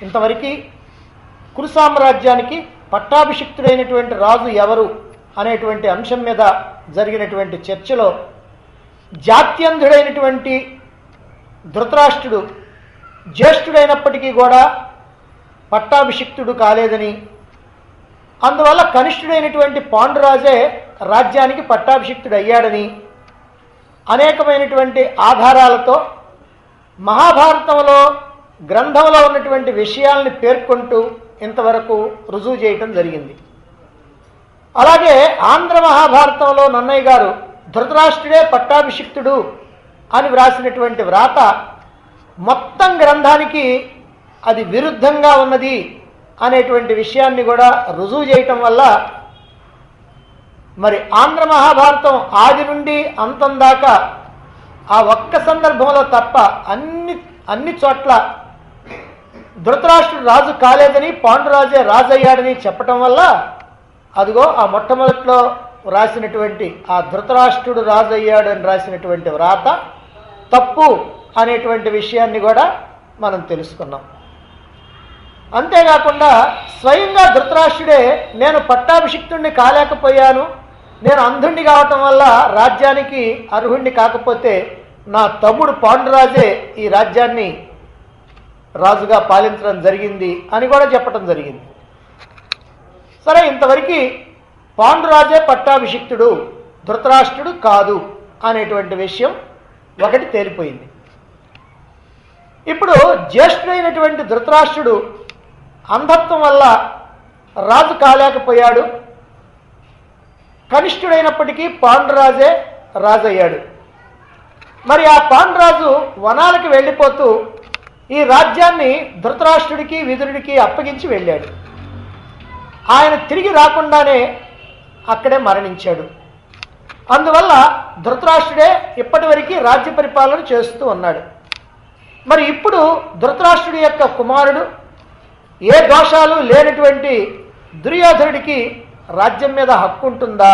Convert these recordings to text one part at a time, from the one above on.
ఇంతవరకు కురు సామ్రాజ్యానికి పట్టాభిషిక్తుడైనటువంటి రాజు ఎవరు అనేటువంటి అంశం మీద జరిగినటువంటి చర్చలో జాత్యంధుడైనటువంటి ధృతరాష్ట్రుడు జ్యేష్ఠుడైనప్పటికీ కూడా పట్టాభిషిక్తుడు కాలేదని, అందువల్ల కనిష్ఠుడైనటువంటి పాండురాజే రాజ్యానికి పట్టాభిషిక్తుడు అయ్యాడని అనేకమైనటువంటి ఆధారాలతో మహాభారతంలో గ్రంథంలో ఉన్నటువంటి విషయాల్ని పేర్కొంటూ ఇంతవరకు రుజువు చేయటం జరిగింది. అలాగే ఆంధ్ర మహాభారతంలో నన్నయ్య గారు ధృతరాష్ట్రుడే పట్టాభిషిక్తుడు అని వ్రాసినటువంటి వ్రాత మొత్తం గ్రంథానికి అది విరుద్ధంగా ఉన్నది అనేటువంటి విషయాన్ని కూడా రుజువు చేయటం వల్ల మరి ఆంధ్ర మహాభారతం ఆది నుండి అంతం దాకా ఆ ఒక్క సందర్భంలో తప్ప అన్ని చోట్ల ధృతరాష్ట్రుడు రాజు కాలేదని పాండురాజే రాజు అయ్యాడని చెప్పటం వల్ల అదిగో ఆ మొట్టమొదట్లో రాసినటువంటి ఆ ధృతరాష్ట్రుడు రాజు అయ్యాడు అని రాసినటువంటి వ్రాత తప్పు అనేటువంటి విషయాన్ని కూడా మనం తెలుసుకున్నాం. అంతేకాకుండా స్వయంగా ధృతరాష్ట్రుడే నేను పట్టాభిషిక్తుడిని కాలేకపోయాను, నేను అంధుణ్ణి కావటం వల్ల రాజ్యానికి అర్హుణ్ణి కాకపోతే నా తమ్ముడు పాండురాజే ఈ రాజ్యాన్ని రాజుగా పాలించడం జరిగింది అని కూడా చెప్పడం జరిగింది. సరే, ఇంతవరకు పాండురాజే పట్టాభిషిక్తుడు, ధృతరాష్ట్రుడు కాదు అనేటువంటి విషయం ఒకటి తేలిపోయింది. ఇప్పుడు జ్యేష్ఠుడైనటువంటి ధృతరాష్ట్రుడు అంధత్వం వల్ల రాజు కాలేకపోయాడు, కనిష్ఠుడైనప్పటికీ పాండురాజే రాజు అయ్యాడు. మరి ఆ పాండురాజు వనాలకు వెళ్ళిపోతూ ఈ రాజ్యాన్ని ధృతరాష్ట్రుడికి విదురుడికి అప్పగించి వెళ్ళాడు. ఆయన తిరిగి రాకుండానే అక్కడే మరణించాడు. అందువల్ల ధృతరాష్ట్రుడే ఇప్పటి వరకు రాజ్య పరిపాలన చేస్తూ ఉన్నాడు. మరి ఇప్పుడు ధృతరాష్ట్రుడి యొక్క కుమారుడు ఏ దోషాలు లేనటువంటి దుర్యోధనుడికి రాజ్యం మీద హక్కు ఉంటుందా,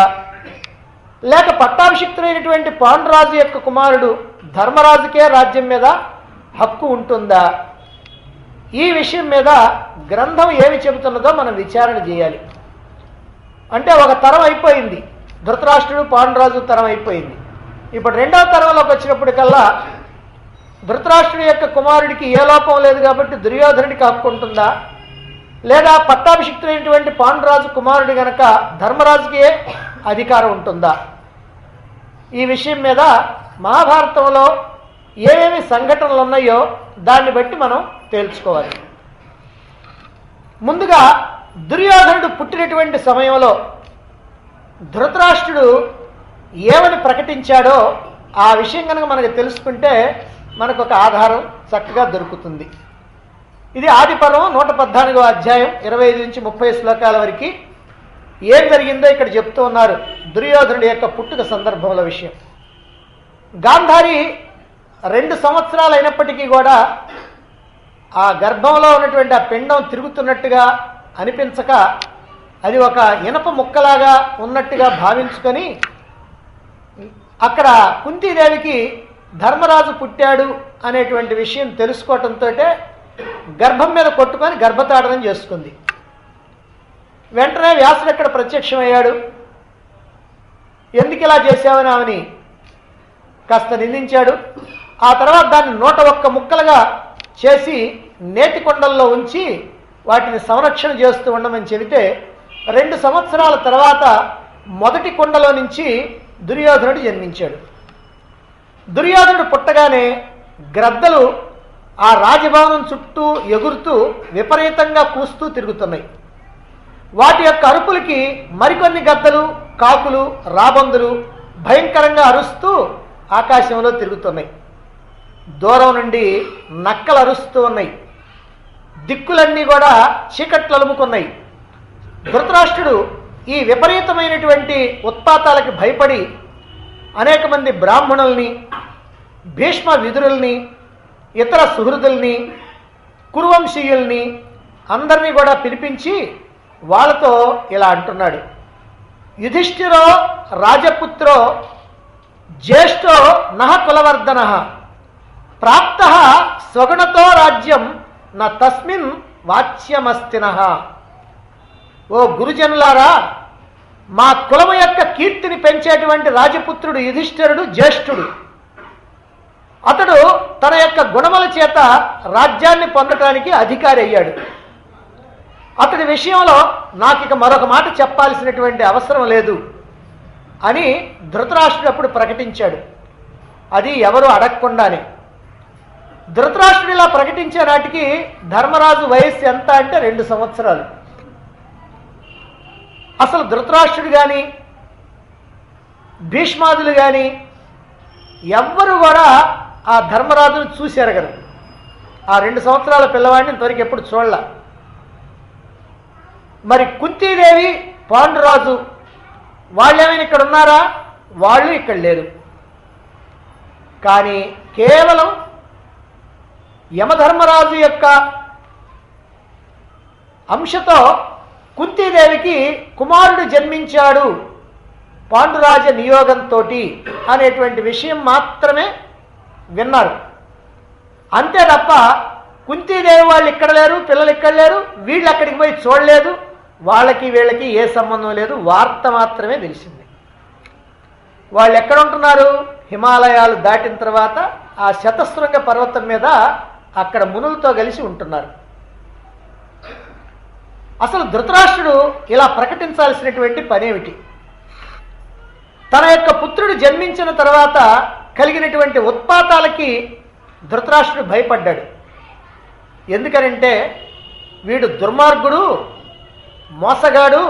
లేక పట్టాభిషిక్తుడైనటువంటి పాండురాజు యొక్క కుమారుడు ధర్మరాజుకే రాజ్యం మీద హక్కు ఉంటుందా? ఈ విషయం మీద గ్రంథం ఏమి చెబుతున్నదో మనం విచారణ చేయాలి. అంటే ఒక తరం అయిపోయింది, ధృతరాష్ట్రుడు పాండురాజు తరం అయిపోయింది. ఇప్పుడు రెండవ తరంలోకి వచ్చినప్పటికల్లా ధృతరాష్ట్రుడి యొక్క కుమారుడికి ఏ లోపం లేదు కాబట్టి దుర్యోధనుడికి హక్కు ఉంటుందా, లేదా పట్టాభిషిక్తుడైనటువంటి పాండురాజు కుమారుడి గనక ధర్మరాజుకే అధికారం ఉంటుందా? ఈ విషయం మీద మహాభారతంలో ఏమేమి సంఘటనలు ఉన్నాయో దాన్ని బట్టి మనం తేల్చుకోవాలి. ముందుగా దుర్యోధనుడు పుట్టినటువంటి సమయంలో ధృతరాష్ట్రుడు ఏమని ప్రకటించాడో ఆ విషయం కనుక మనకు తెలుసుకుంటే మనకు ఒక ఆధారం చక్కగా దొరుకుతుంది. ఇది ఆదిపర్వం 114వ అధ్యాయం 25 నుంచి 30 శ్లోకాల వరకు ఏం జరిగిందో ఇక్కడ చెప్తూ ఉన్నారు. దుర్యోధనుడి యొక్క పుట్టుక సందర్భంలో విషయం. గాంధారి 2 సంవత్సరాలు అయినప్పటికీ కూడా ఆ గర్భంలో ఉన్నటువంటి ఆ పిండం తిరుగుతున్నట్టుగా అనిపించక అది ఒక ఇనప ముక్కలాగా ఉన్నట్టుగా భావించుకొని అక్కడ కుంతీదేవికి ధర్మరాజు పుట్టాడు అనేటువంటి విషయం తెలుసుకోవటంతో గర్భం మీద కొట్టుకొని గర్భతాడనం చేసుకుంది. వెంటనే వ్యాసుడు అక్కడ ప్రత్యక్షమయ్యాడు. ఎందుకు ఇలా చేశావని ఆమెని కాస్త నిందించాడు. ఆ తర్వాత దాన్ని 101 ముక్కలుగా చేసి నేతి కొండల్లో ఉంచి వాటిని సంరక్షణ చేస్తూ ఉండమని చెబితే 2 సంవత్సరాల తర్వాత మొదటి కొండలో నుంచి దుర్యోధనుడు జన్మించాడు. దుర్యోధనుడు పుట్టగానే గ్రద్దలు ఆ రాజభవనం చుట్టూ ఎగురుతూ విపరీతంగా కూస్తూ తిరుగుతున్నాయి. వాటి యొక్క అరుపులకి మరికొన్ని గద్దలు, కాకులు, రాబందులు భయంకరంగా అరుస్తూ ఆకాశంలో తిరుగుతున్నాయి. దూరం నుండి నక్కలు అరుస్తూ ఉన్నాయి. దిక్కులన్నీ కూడా చీకట్లు అలుముకున్నాయి. ధృతరాష్ట్రుడు ఈ విపరీతమైనటువంటి ఉత్పాతాలకి భయపడి అనేక మంది బ్రాహ్మణుల్ని, భీష్మ విదురుల్ని, ఇతర సుహృదుల్ని, కురువంశీయుల్ని అందరినీ కూడా పిలిపించి వాళ్ళతో ఇలా అంటున్నాడు. యుధిష్ఠిరో రాజపుత్రో జ్యేష్ఠో నహ కులవర్ధన ప్రాప్త స్వగుణతో రాజ్యం న తస్మిన్ వాచ్యమస్తినః. ఓ గురుజనులారా, మా కులము యొక్క కీర్తిని పెంచేటువంటి రాజపుత్రుడు యుధిష్ఠిరుడు జ్యేష్ఠుడు. అతడు తన యొక్క గుణముల చేత రాజ్యాన్ని పొందటానికి అధికారి అయ్యాడు. అతడి విషయంలో నాకు ఇక మరొక మాట చెప్పాల్సినటువంటి అవసరం లేదు అని ధృతరాష్ట్రుడు అప్పుడు ప్రకటించాడు. అది ఎవరు అడగకుండానే. ధృతరాష్ట్రుడు ఇలా ప్రకటించే నాటికి ధర్మరాజు వయస్సు ఎంత అంటే 2 సంవత్సరాలు. అసలు ధృతరాష్ట్రుడు కానీ భీష్మాదులు కానీ ఎవ్వరు కూడా ఆ ధర్మరాజును చూసి ఎరగరు. ఆ 2 సంవత్సరాల పిల్లవాడిని ఇంతవరకు ఎప్పుడు చూడలే. మరి కుంతీదేవి పాండురాజు వాళ్ళేమైనా ఇక్కడ ఉన్నారా? వాళ్ళు ఇక్కడ లేరు. కానీ కేవలం యమధర్మరాజు యొక్క అంశతో కుంతీదేవికి కుమారుడు జన్మించాడు పాండురాజ నియోగంతో అనేటువంటి విషయం మాత్రమే విన్నారు. అంతే తప్ప కుంతీదేవి వాళ్ళు ఇక్కడ లేరు, పిల్లలు ఇక్కడ లేరు, వీళ్ళు అక్కడికి పోయి చూడలేదు, వాళ్ళకి వీళ్ళకి ఏ సంబంధం లేదు, వార్త మాత్రమే తెలిసింది. వాళ్ళు ఎక్కడ ఉంటున్నారు? హిమాలయాలు దాటిన తర్వాత ఆ శతశృంగ పర్వతం మీద అక్కడ మునులతో కలిసి ఉంటున్నారు. అసలు ధృతరాష్ట్రుడు ఇలా ప్రకటించాల్సినటువంటి పనేమిటి? తన యొక్క పుత్రుడు జన్మించిన తర్వాత కలిగినటువంటి ఉత్పాతాలకి ధృతరాష్ట్రుడు భయపడ్డాడు. ఎందుకనంటే వీడు దుర్మార్గుడు, మోసగాడు,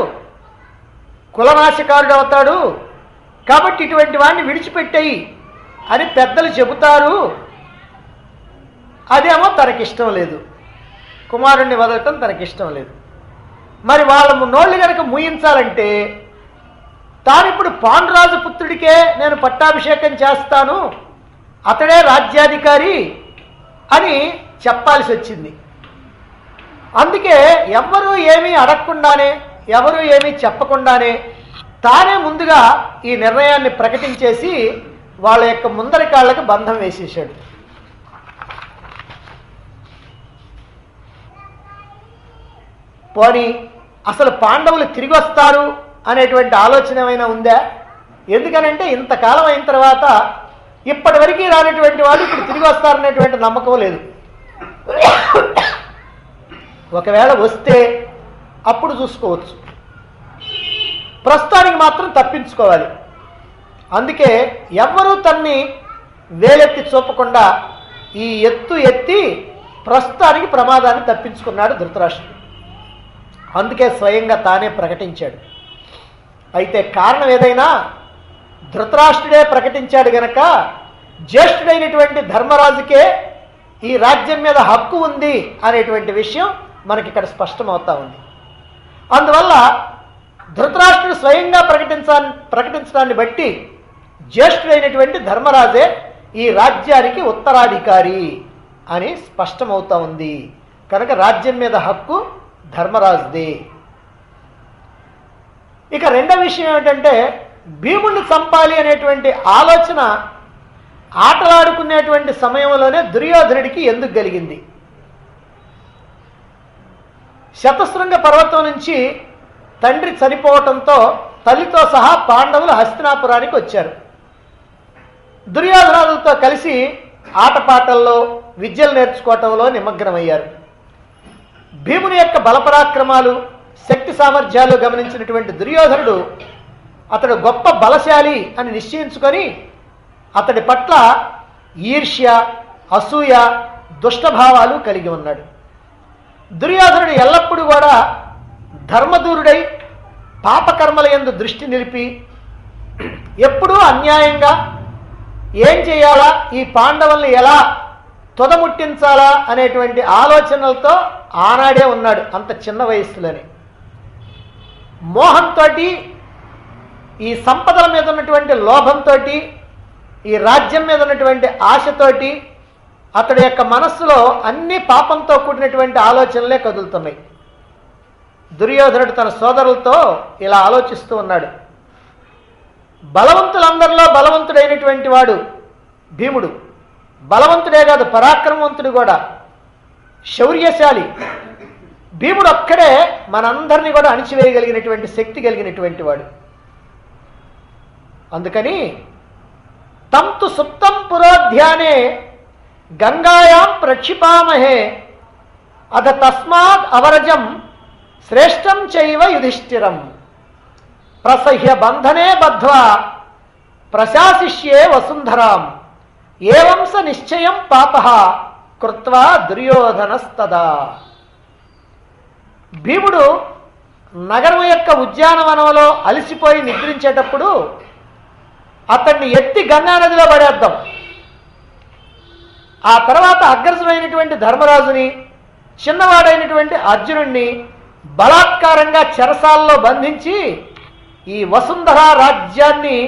కులనాశకారుడు అవుతాడు, కాబట్టి ఇటువంటి వాడిని విడిచిపెట్టేయి అని పెద్దలు చెబుతారు. అదేమో తనకిష్టం లేదు, కుమారుణ్ణి వదలటం తనకిష్టం లేదు. మరి వాళ్ళ నోళ్ళు కనుక మూయించాలంటే తానిప్పుడు పాండురాజు పుత్రుడికే నేను పట్టాభిషేకం చేస్తాను, అతడే రాజ్యాధికారి అని చెప్పాల్సి వచ్చింది. అందుకే ఎవ్వరూ ఏమీ అడగకుండానే, ఎవరూ ఏమీ చెప్పకుండానే తానే ముందుగా ఈ నిర్ణయాన్ని ప్రకటించేసి వాళ్ళ యొక్క ముందరి కాళ్ళకు బంధం వేసేసాడు. పోనీ అసలు పాండవులు తిరిగి వస్తారు అనేటువంటి ఆలోచన ఏమైనా ఉందా? ఎందుకనంటే ఇంతకాలం అయిన తర్వాత ఇప్పటివరకు రానటువంటి వాళ్ళు ఇప్పుడు తిరిగి వస్తారనేటువంటి నమ్మకం లేదు. ఒకవేళ వస్తే అప్పుడు చూసుకోవచ్చు, ప్రస్తుతానికి మాత్రం తప్పించుకోవాలి. అందుకే ఎవ్వరూ తన్ని వేలెత్తి చూపకుండా ఈ ఎత్తి ప్రస్తుతానికి ప్రమాదాన్ని తప్పించుకున్నాడు ధృతరాష్ట్రుడు. అందుకే స్వయంగా తానే ప్రకటించాడు. అయితే కారణం ఏదైనా ధృతరాష్ట్రుడే ప్రకటించాడు గనక జ్యేష్ఠుడైనటువంటి ధర్మరాజుకే ఈ రాజ్యం మీద హక్కు ఉంది అనేటువంటి విషయం మనకి ఇక్కడ స్పష్టమవుతా ఉంది. అందువల్ల ధృతరాష్ట్రుడు స్వయంగా ప్రకటించడాన్ని బట్టి జ్యేష్ఠుడైనటువంటి ధర్మరాజే ఈ రాజ్యానికి ఉత్తరాధికారి అని స్పష్టమవుతా ఉంది. కనుక రాజ్యం మీద హక్కు ధర్మరాజుదే. ఇక రెండో విషయం ఏమిటంటే భీముడిని చంపాలి అనేటువంటి ఆలోచన ఆటలాడుకునేటువంటి సమయంలోనే దుర్యోధనుడికి ఎందుకు కలిగింది? శతశృంగ పర్వతం నుంచి తండ్రి చనిపోవటంతో తల్లితో సహా పాండవులు హస్తినాపురానికి వచ్చారు. దుర్యోధనాదులతో కలిసి ఆటపాటల్లో విద్యలు నేర్చుకోవటంలో నిమగ్నమయ్యారు. భీముని యొక్క బలపరాక్రమాలు, శక్తి సామర్థ్యాలు గమనించినటువంటి దుర్యోధనుడు అతడు గొప్ప బలశాలి అని నిశ్చయించుకొని అతడి పట్ల ఈర్ష్య, అసూయ, దుష్టభావాలు కలిగి ఉన్నాడు. దుర్యోధనుడు ఎల్లప్పుడూ కూడా ధర్మదూరుడై పాపకర్మల యందు దృష్టి నిలిపి ఎప్పుడూ అన్యాయంగా ఏం చేయాలా, ఈ పాండవుల్ని ఎలా తుదముట్టించాలా అనేటువంటి ఆలోచనలతో ఆనాడే ఉన్నాడు. అంత చిన్న వయస్సులోనే మోహంతో, ఈ సంపదల మీద ఉన్నటువంటి లోభంతో, ఈ రాజ్యం మీద ఉన్నటువంటి ఆశతోటి అతడి యొక్క మనస్సులో అన్ని పాపంతో కూడినటువంటి ఆలోచనలే కదులుతున్నాయి. దుర్యోధనుడు తన సోదరులతో ఇలా ఆలోచిస్తూ ఉన్నాడు. బలవంతులందరిలో బలవంతుడైనటువంటి వాడు భీముడు. బలవంతుడే కాదు, పరాక్రమవంతుడు కూడా, శౌర్యశాలి. భీముడు ఒక్కడే మనందరినీ కూడా అణిచివేయగలిగినటువంటి శక్తి కలిగినటువంటి వాడు. అందుకని తంతు సుప్తం పురోధ్యానే గంగాయాం ప్రక్షిపామహే అథ తస్మాత్ అవరజం శ్రేష్టం చైవ యుధిష్ఠిరం ప్రసహ్య బంధనే బద్ధ్వా ప్రశాసిష్యే వసుంధరాం ఏవంస నిశ్చయం పాపః కృత్వా దుర్యోధనస్తదా. భీముడు నగరం యొక్క ఉద్యానవనంలో అలసిపోయి నిద్రించేటప్పుడు అతన్ని ఎత్తి గంగానదిలో పడేద్దాం, ఆ తర్వాత అగ్రసుడైనటువంటి ధర్మరాజుని, చిన్నవాడైనటువంటి అర్జునుణ్ణి బలాత్కారంగా చెరసాల్లో బంధించి ఈ వసుంధర రాజ్యాన్ని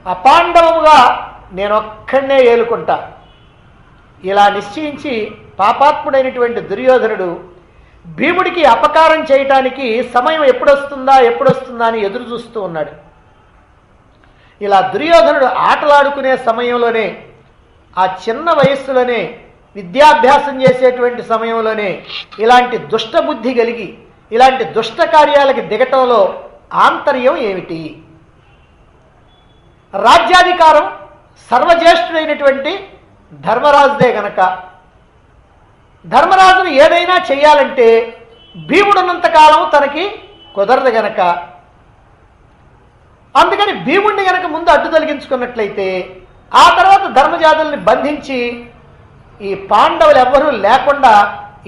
అపాండవముగా నేనొక్కడే ఏలుకుంటా, ఇలా నిశ్చయించి పాపాత్ముడైనటువంటి దుర్యోధనుడు భీముడికి అపకారం చేయటానికి సమయం ఎప్పుడొస్తుందా అని ఎదురు చూస్తూ ఉన్నాడు. ఇలా దుర్యోధనుడు ఆటలాడుకునే సమయంలోనే, ఆ చిన్న వయస్సులోనే, విద్యాభ్యాసం చేసేటువంటి సమయంలోనే ఇలాంటి దుష్టబుద్ధి కలిగి ఇలాంటి దుష్ట కార్యాలకి దిగటంలో ఆంతర్యం ఏమిటి? రాజ్యాధికారం సర్వజ్యేష్ఠుడైనటువంటి ధర్మరాజుదే గనక ధర్మరాజును ఏదైనా చేయాలంటే భీముడున్నంతకాలం తనకి కుదరదు గనక, అందుకని భీముడిని గనక ముందు అడ్డు తొలగించుకున్నట్లయితే ఆ తర్వాత ధర్మజాతుల్ని బంధించి ఈ పాండవులు ఎవ్వరూ లేకుండా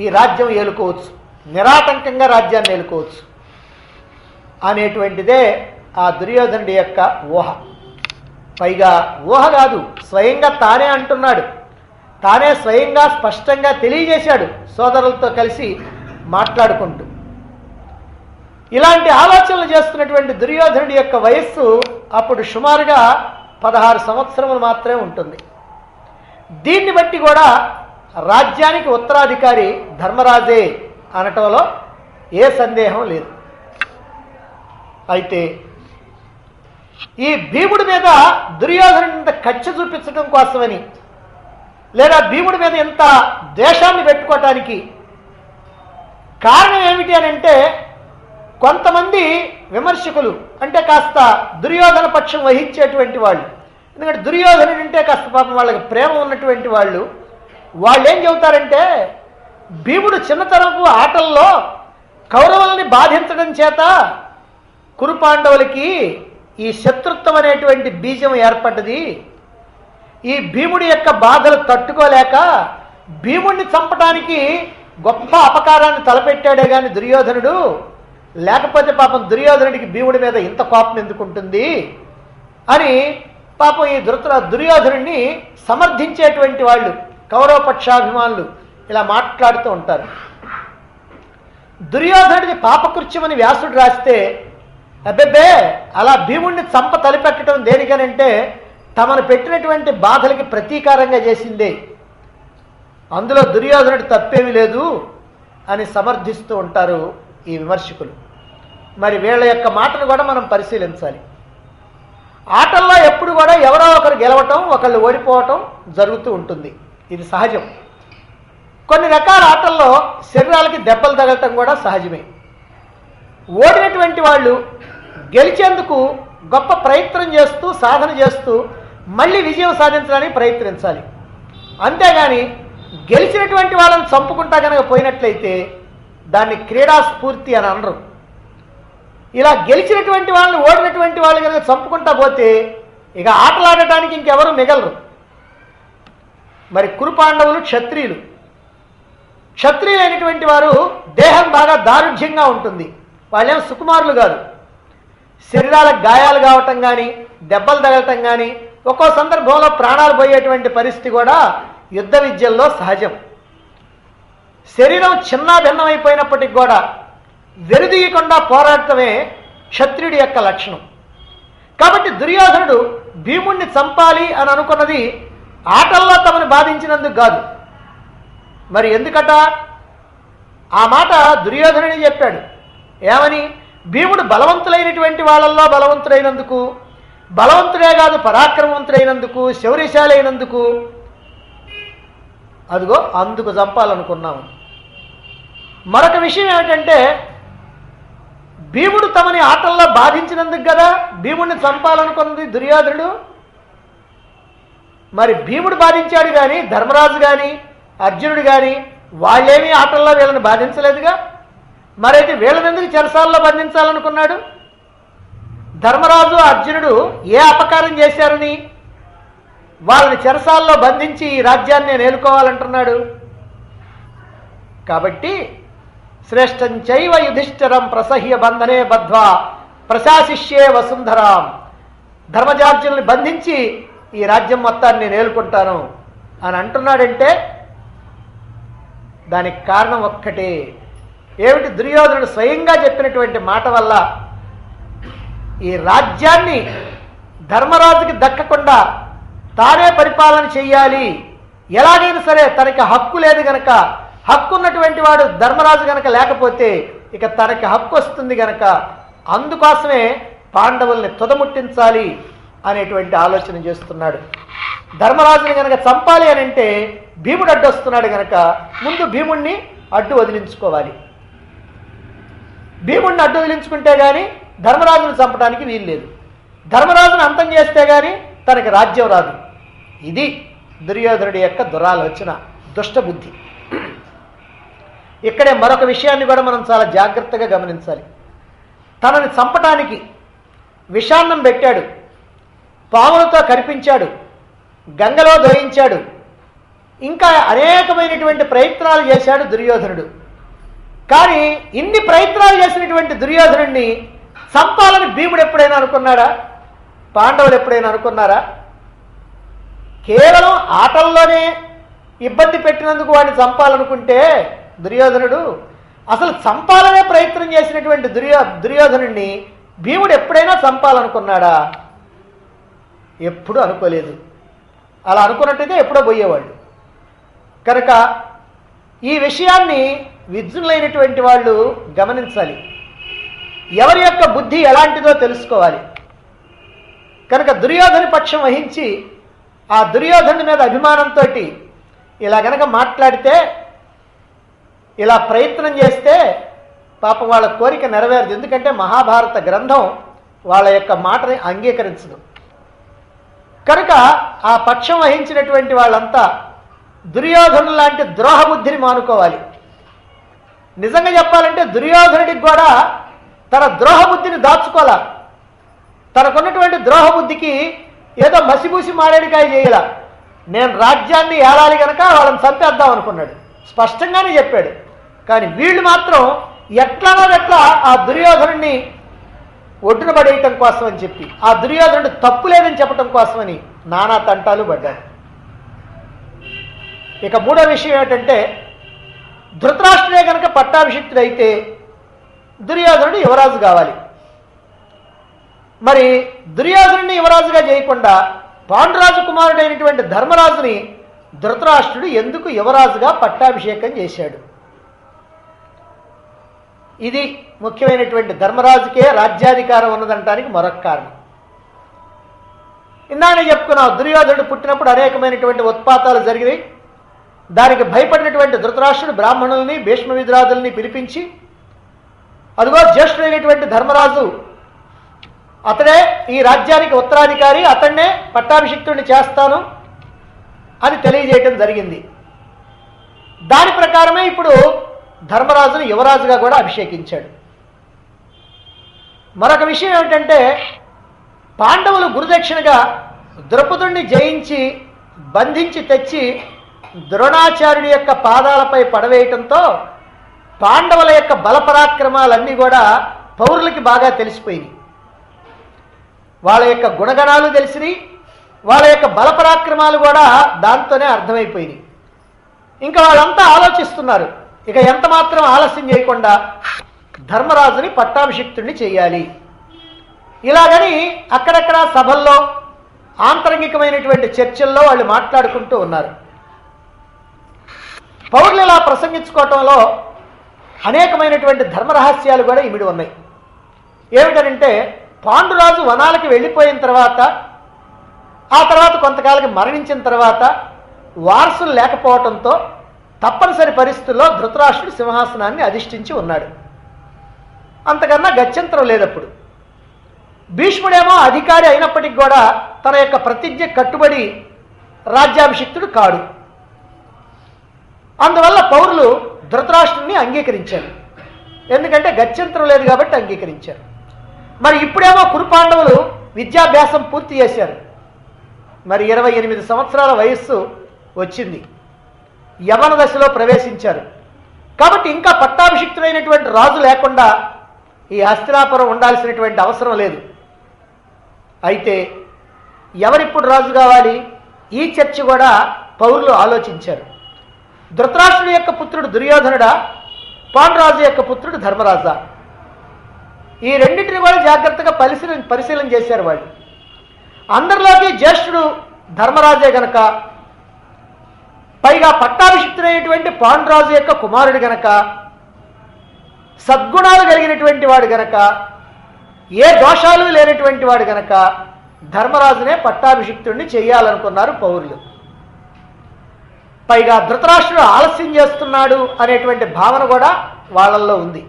ఈ రాజ్యం ఏలుకోవచ్చు, నిరాటంకంగా రాజ్యాన్ని ఏలుకోవచ్చు అనేటువంటిదే ఆ దుర్యోధనుడి యొక్క ఊహ. పైగా ఊహ కాదు, స్వయంగా తానే అంటున్నాడు, తానే స్వయంగా స్పష్టంగా తెలియజేశాడు సోదరులతో కలిసి మాట్లాడుకుంటూ. ఇలాంటి ఆలోచనలు చేస్తున్నటువంటి దుర్యోధనుడి యొక్క వయస్సు అప్పుడు సుమారుగా 16 సంవత్సరములు మాత్రమే ఉంటుంది. దీన్ని బట్టి కూడా రాజ్యానికి ఉత్తరాధికారి ధర్మరాజే అనటంలో ఏ సందేహం లేదు. అయితే ఈ భీముడి మీద దుర్యోధనుడి ఇంత కక్ష చూపించడం కోసమని, లేదా భీముడి మీద ఇంత ద్వేషాన్ని పెట్టుకోవటానికి కారణం ఏమిటి అని అంటే, కొంతమంది విమర్శకులు అంటే కాస్త దుర్యోధన పక్షం వహించేటువంటి వాళ్ళు, ఎందుకంటే దుర్యోధనుడు అంటే కాస్త పాపం వాళ్ళకి ప్రేమ ఉన్నటువంటి వాళ్ళు ఏం చెబుతారంటే, భీముడు చిన్నతరపు ఆటల్లో కౌరవులని బాధించడం చేత కురు పాండవులకి ఈ శత్రుత్వం అనేటువంటి బీజం ఏర్పడ్డది. ఈ భీముడి యొక్క బాధలు తట్టుకోలేక భీముడిని చంపడానికి గొప్ప అపకారాన్ని తలపెట్టాడే కానీ దుర్యోధనుడు, లేకపోతే పాపం దుర్యోధనుడికి భీముడి మీద ఇంత కోపం ఎందుకుంటుంది అని పాపం ఈ దుర్యోధనుడిని సమర్థించేటువంటి వాళ్ళు కౌరవపక్షాభిమానులు ఇలా మాట్లాడుతూ ఉంటారు. దుర్యోధనుడికి పాపకృత్యమని వ్యాసుడు రాస్తే, అబ్బెబ్బే అలా భీముడిని చంప తలపెట్టడం దేనికనంటే తమను పెట్టినటువంటి బాధలకి ప్రతీకారంగా చేసిందే, అందులో దుర్యోధనుడి తప్పేమీ లేదు అని సమర్థిస్తూ ఉంటారు ఈ విమర్శకులు. మరి వీళ్ళ యొక్క మాటను కూడా మనం పరిశీలించాలి. ఆటల్లో ఎప్పుడు కూడా ఎవరో ఒకరు గెలవటం, ఒకళ్ళు ఓడిపోవటం జరుగుతూ ఉంటుంది, ఇది సహజం. కొన్ని రకాల ఆటల్లో శరీరాలకి దెబ్బలు తగలటం కూడా సహజమే. ఓడినటువంటి వాళ్ళు గెలిచేందుకు గొప్ప ప్రయత్నం చేస్తూ సాధన చేస్తూ మళ్ళీ విజయం సాధించడానికి ప్రయత్నించాలి. అంతేగాని గెలిచినటువంటి వాళ్ళని చంపుకుంటా కనుక పోయినట్లయితే దాన్ని క్రీడా స్ఫూర్తి అని అనరు. ఇలా గెలిచినటువంటి వాళ్ళని ఓడినటువంటి వాళ్ళు కనుక చంపుకుంటా పోతే ఇక ఆటలాడటానికి ఇంకెవరు మిగలరు. మరి కురు పాండవులు క్షత్రియులు, క్షత్రియులైనటువంటి వారు దేహం బాగా దారుఢ్యంగా ఉంటుంది, వాళ్ళేం సుకుమారులు కాదు. శరీరాలకు గాయాలు కావటం కానీ, దెబ్బలు తగలటం కానీ, ఒక్కో సందర్భంలో ప్రాణాలు పోయేటువంటి పరిస్థితి కూడా యుద్ధ విద్యల్లో సహజం. శరీరం చిన్న భిన్నమైపోయినప్పటికి కూడా వెనుదీయకుండా పోరాడటమే క్షత్రియుడి యొక్క లక్షణం. కాబట్టి దుర్యోధనుడు భీముణ్ణి చంపాలి అని అనుకున్నది ఆటల్లో తమను బాధించినందుకు కాదు. మరి ఎందుకట ఆ మాట దుర్యోధనుడే చెప్పాడు. ఏమని? భీముడు బలవంతులైనటువంటి వాళ్ళల్లో బలవంతుడైనందుకు, బలవంతుడే కాదు పరాక్రమవంతుడైనందుకు, శౌర్యశాలైనందుకు, అదిగో అందుకు చంపాలనుకున్నాము. మరొక విషయం ఏమిటంటే, భీముడు తమని ఆటల్లో బాధించినందుకు కదా భీముడిని చంపాలనుకున్నది దుర్యోధనుడు. మరి భీముడు బాధించాడు కానీ ధర్మరాజు కానీ అర్జునుడు కానీ వాళ్ళేమీ ఆటల్లో వీళ్ళని బాధించలేదుగా. మరైతే వీళ్ళనెందుకు చెరసాల్లో బంధించాలనుకున్నాడు? ధర్మరాజు అర్జునుడు ఏ అపకారం చేశారని వాళ్ళని చెరసాల్లో బంధించి ఈ రాజ్యాన్ని నేను ఏలుకోవాలంటున్నాడు? కాబట్టి శ్రేష్టం చైవ యుధిష్ఠిరం ప్రసహ్య బంధనే బద్ధ్వా ప్రశాసిష్యే వసుంధరాం, ధర్మజార్జునుల్ని బంధించి ఈ రాజ్యం మొత్తాన్ని నేను ఏలుకుంటాను అని అంటున్నాడంటే దానికి కారణం ఒక్కటే. ఏమిటి? దుర్యోధనుడు స్వయంగా చెప్పినటువంటి మాట వల్ల ఈ రాజ్యాన్ని ధర్మరాజుకి దక్కకుండా తానే పరిపాలన చెయ్యాలి, ఎలాగైనా సరే తనకి హక్కు లేదు గనక, హక్కు ఉన్నటువంటి వాడు ధర్మరాజు గనక లేకపోతే ఇక తనకి హక్కు వస్తుంది గనక అందుకోసమే పాండవుల్ని తుదముట్టించాలి అనేటువంటి ఆలోచన చేస్తున్నాడు. ధర్మరాజుని గనక చంపాలి అని అంటే భీముడు అడ్డొస్తున్నాడు గనక ముందు భీముణ్ణి అడ్డు వదిలించుకోవాలి. భీముడిని అడ్డు వదిలించుకుంటే కానీ ధర్మరాజును చంపడానికి వీల్లేదు. ధర్మరాజును అంతం చేస్తే కానీ తనకి రాజ్యం రాదు. ఇది దుర్యోధనుడి యొక్క దురాలోచన, దుష్టబుద్ధి. ఇక్కడే మరొక విషయాన్ని కూడా మనం చాలా జాగ్రత్తగా గమనించాలి. తనని చంపటానికి విషాన్నం పెట్టాడు, పాములతో కనిపించాడు, గంగలో దోయించాడు, ఇంకా అనేకమైనటువంటి ప్రయత్నాలు చేశాడు దుర్యోధనుడు. కానీ ఇన్ని ప్రయత్నాలు చేసినటువంటి దుర్యోధనుడిని చంపాలని భీముడు ఎప్పుడైనా అనుకున్నాడా? పాండవులు ఎప్పుడైనా అనుకున్నారా? కేవలం ఆటల్లోనే ఇబ్బంది పెట్టినందుకు వాడిని చంపాలనుకుంటే దుర్యోధనుడు అసలు చంపాలనే ప్రయత్నం చేసినటువంటి దుర్యోధనుడిని భీముడు ఎప్పుడైనా చంపాలనుకున్నాడా? ఎప్పుడూ అనుకోలేదు. అలా అనుకున్నట్టయితే ఎప్పుడో పోయేవాళ్ళు. కనుక ఈ విషయాన్ని విజ్ఞులైనటువంటి వాళ్ళు గమనించాలి. ఎవరి యొక్క బుద్ధి ఎలాంటిదో తెలుసుకోవాలి. కనుక దుర్యోధని పక్షం వహించి ఆ దుర్యోధను మీద అభిమానంతో ఇలా గనక మాట్లాడితే, ఇలా ప్రయత్నం చేస్తే పాపం వాళ్ళ కోరిక నెరవేరదు. ఎందుకంటే మహాభారత గ్రంథం వాళ్ళ యొక్క మాటని అంగీకరించదు. కనుక ఆ పక్షం వహించినటువంటి వాళ్ళంతా దుర్యోధను లాంటి ద్రోహ బుద్ధిని మానుకోవాలి. నిజంగా చెప్పాలంటే దుర్యోధనుడికి కూడా తన ద్రోహ బుద్ధిని దాచుకోవాలా. తనకున్నటువంటి ద్రోహ బుద్ధికి ఏదో మసిబూసి మారేడికాయ చేయాల. నేను రాజ్యాన్ని ఏలాలి గనక వాళ్ళని చంపేద్దాం అనుకున్నాడు, స్పష్టంగానే చెప్పాడు. కానీ వీళ్ళు మాత్రం ఎట్లానో ఎట్లా ఆ దుర్యోధనుడిని ఒడ్డున పడేయటం కోసం అని చెప్పి, ఆ దుర్యోధనుడు తప్పు లేదని చెప్పటం కోసమని నానా తంటాలు పడ్డాడు. ఇక మూడో విషయం ఏమిటంటే, ధృతరాష్ట్రుడే కనుక పట్టాభిషిక్తుడైతే దుర్యోధనుడు యువరాజు కావాలి. మరి దుర్యోధనుడిని యువరాజుగా చేయకుండా పాండురాజు కుమారుడైనటువంటి ధర్మరాజుని ధృతరాష్ట్రుడు ఎందుకు యువరాజుగా పట్టాభిషేకం చేశాడు? ఇది ముఖ్యమైనటువంటి ధర్మరాజుకే రాజ్యాధికారం ఉన్నదంటానికి మరొక కారణం. ఇందాక చెప్పుకున్నాం, దుర్యోధనుడు పుట్టినప్పుడు అనేకమైనటువంటి ఉత్పాతాలు జరిగినాయి. దానికి భయపడినటువంటి ధృతరాష్ట్రుడు బ్రాహ్మణుల్ని భీష్మ విదురాదుల్ని పిలిపించి, అదిగో జ్యేష్ఠుడైనటువంటి ధర్మరాజు అతడే ఈ రాజ్యానికి ఉత్తరాధికారి, అతన్నే పట్టాభిషిక్తుడిని చేస్తాను అని తెలియజేయటం జరిగింది. దాని ప్రకారమే ఇప్పుడు ధర్మరాజును యువరాజుగా కూడా అభిషేకించాడు. మరొక విషయం ఏమిటంటే, పాండవులు గురుదక్షిణగా ద్రౌపదుణ్ణి జయించి బంధించి తెచ్చి ద్రోణాచార్యుడి యొక్క పాదాలపై పడవేయటంతో పాండవుల యొక్క బలపరాక్రమాలన్నీ కూడా పౌరులకి బాగా తెలిసిపోయినాయి. వాళ్ళ యొక్క గుణగణాలు తెలిసినాయి, వాళ్ళ యొక్క బలపరాక్రమాలు కూడా దాంతోనే అర్థమైపోయినాయి. ఇంకా వాళ్ళంతా ఆలోచిస్తున్నారు, ఇక ఎంత మాత్రం ఆలస్యం చేయకుండా ధర్మరాజుని పట్టాభిషిక్తుడిని చేయాలి. ఇలాగని అక్కడక్కడ సభల్లో ఆంతరంగికమైనటువంటి చర్చల్లో వాళ్ళు మాట్లాడుకుంటూ ఉన్నారు. పౌరులు ఇలా ప్రసంగించుకోవటంలో అనేకమైనటువంటి ధర్మరహస్యాలు కూడా ఇమిడి ఉన్నాయి. ఏమిటంటే, పాండురాజు వనాలకి వెళ్ళిపోయిన తర్వాత, ఆ తర్వాత కొంతకాలకి మరణించిన తర్వాత వారసులు లేకపోవటంతో తప్పనిసరి పరిస్థితుల్లో ధృతరాష్ట్రుడు సింహాసనాన్ని అధిష్ఠించి ఉన్నాడు. అంతకన్నా గత్యంతరం లేదప్పుడు. భీష్ముడేమో అధికారి అయినప్పటికీ కూడా తన యొక్క ప్రతిజ్ఞ కట్టుబడి రాజ్యాభిషిక్తుడు కాడు. అందువల్ల పౌరులు ధృతరాష్ట్రుడిని అంగీకరించారు. ఎందుకంటే గత్యంతరం లేదు కాబట్టి అంగీకరించారు. మరి ఇప్పుడేమో కురుపాండవులు విద్యాభ్యాసం పూర్తి చేశారు. మరి 28 సంవత్సరాల వయస్సు వచ్చింది, యవన దశలో ప్రవేశించారు. కాబట్టి ఇంకా పట్టాభిషిక్తుడైనటువంటి రాజు లేకుండా ఈ హస్తినాపురం ఉండాల్సినటువంటి అవసరం లేదు. అయితే ఎవరిప్పుడు రాజు కావాలి? ఈ చర్చ కూడా పౌరులు ఆలోచించారు. ధృతరాష్ట్రుడి యొక్క పుత్రుడు దుర్యోధనుడా, పాండురాజు యొక్క పుత్రుడు ధర్మరాజా? ఈ రెండింటిని కూడా జాగ్రత్తగా పరిశీలన చేశారు వాళ్ళు. అందరిలోకి జ్యేష్ఠుడు ధర్మరాజే గనక, పైగా పట్టాభిషిక్తుడైనటువంటి పాండురాజు యొక్క కుమారుడు గనక, సద్గుణాలు కలిగినటువంటి వాడు గనక, ఏ దోషాలు లేనటువంటి వాడు గనక ధర్మరాజునే పట్టాభిషిక్తుడిని చేయాలనుకున్నారు పౌరులు. పైగా ధృతరాష్ట్రుడు ఆలస్యం చేస్తున్నాడు అనేటువంటి భావన కూడా వాళ్ళల్లో ఉంది.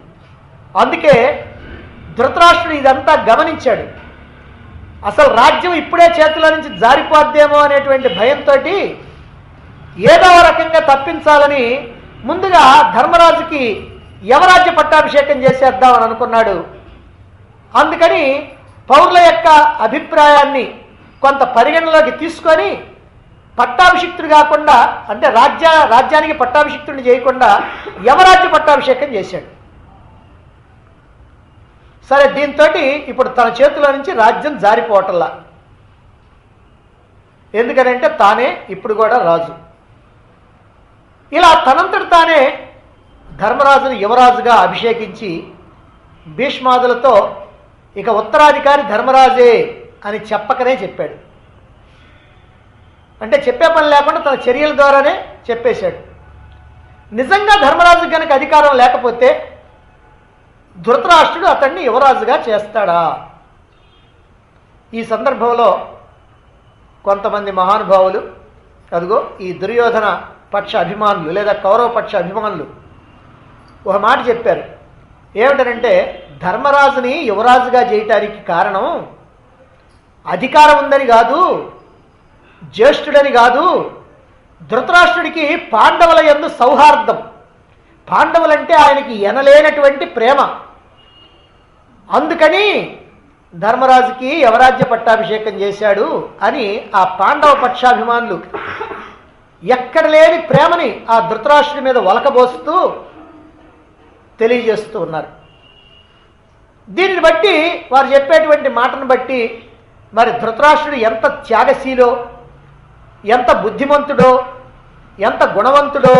అందుకే ధృతరాష్ట్రుడు ఇదంతా గమనించాడు. అసలు రాజ్యం ఇప్పుడే చేతుల నుంచి జారిపోద్దేమో అనేటువంటి భయంతో ఏదో రకంగా తప్పించాలని ముందుగా ధర్మరాజుకి యవరాజ్య పట్టాభిషేకం చేసేద్దామని అనుకున్నాడు. అందుకని పౌరుల యొక్క అభిప్రాయాన్ని కొంత పరిగణలోకి తీసుకొని పట్టాభిషిక్తుడు కాకుండా, అంటే రాజ్యానికి పట్టాభిషిక్తుడిని చేయకుండా యవరాజ్య పట్టాభిషేకం చేశాడు. సరే, దీంతో ఇప్పుడు తన చేతిలో నుంచి రాజ్యం జారిపోవటంలా. ఎందుకనంటే తానే ఇప్పుడు కూడా రాజు. ఇలా తనంతటి తానే ధర్మరాజును యువరాజుగా అభిషేకించి భీష్మాదులతో ఇక ఉత్తరాధికారి ధర్మరాజే అని చెప్పకనే చెప్పాడు. అంటే చెప్పే పని లేకుండా తన చర్యల ద్వారానే చెప్పేశాడు. నిజంగా ధర్మరాజు కనుక అధికారం లేకపోతే ధృతరాష్ట్రుడు అతన్ని యువరాజుగా చేస్తాడా? ఈ సందర్భంలో కొంతమంది మహానుభావులు, అదిగో ఈ దుర్యోధన పక్ష అభిమానులు లేదా కౌరవ పక్ష అభిమానులు ఒక మాట చెప్పారు. ఏమిటనంటే, ధర్మరాజుని యువరాజుగా చేయటానికి కారణం అధికారం ఉందని కాదు, జ్యేష్ఠుడని కాదు, ధృతరాష్ట్రుడికి పాండవుల యందు సౌహార్దం, పాండవులంటే ఆయనకి ఎనలేనటువంటి ప్రేమ, అందుకని ధర్మరాజుకి యవరాజ్య పట్టాభిషేకం చేశాడు అని ఆ పాండవ పక్షాభిమానులు ఎక్కడ లేని ప్రేమని ఆ ధృతరాష్ట్రుడి మీద ఒలకబోస్తూ తెలియజేస్తూ ఉన్నారు. దీనిని బట్టి వారు చెప్పేటువంటి మాటను బట్టి మరి ధృతరాష్ట్రుడు ఎంత త్యాగశీలో, ఎంత బుద్ధిమంతుడో, ఎంత గుణవంతుడో,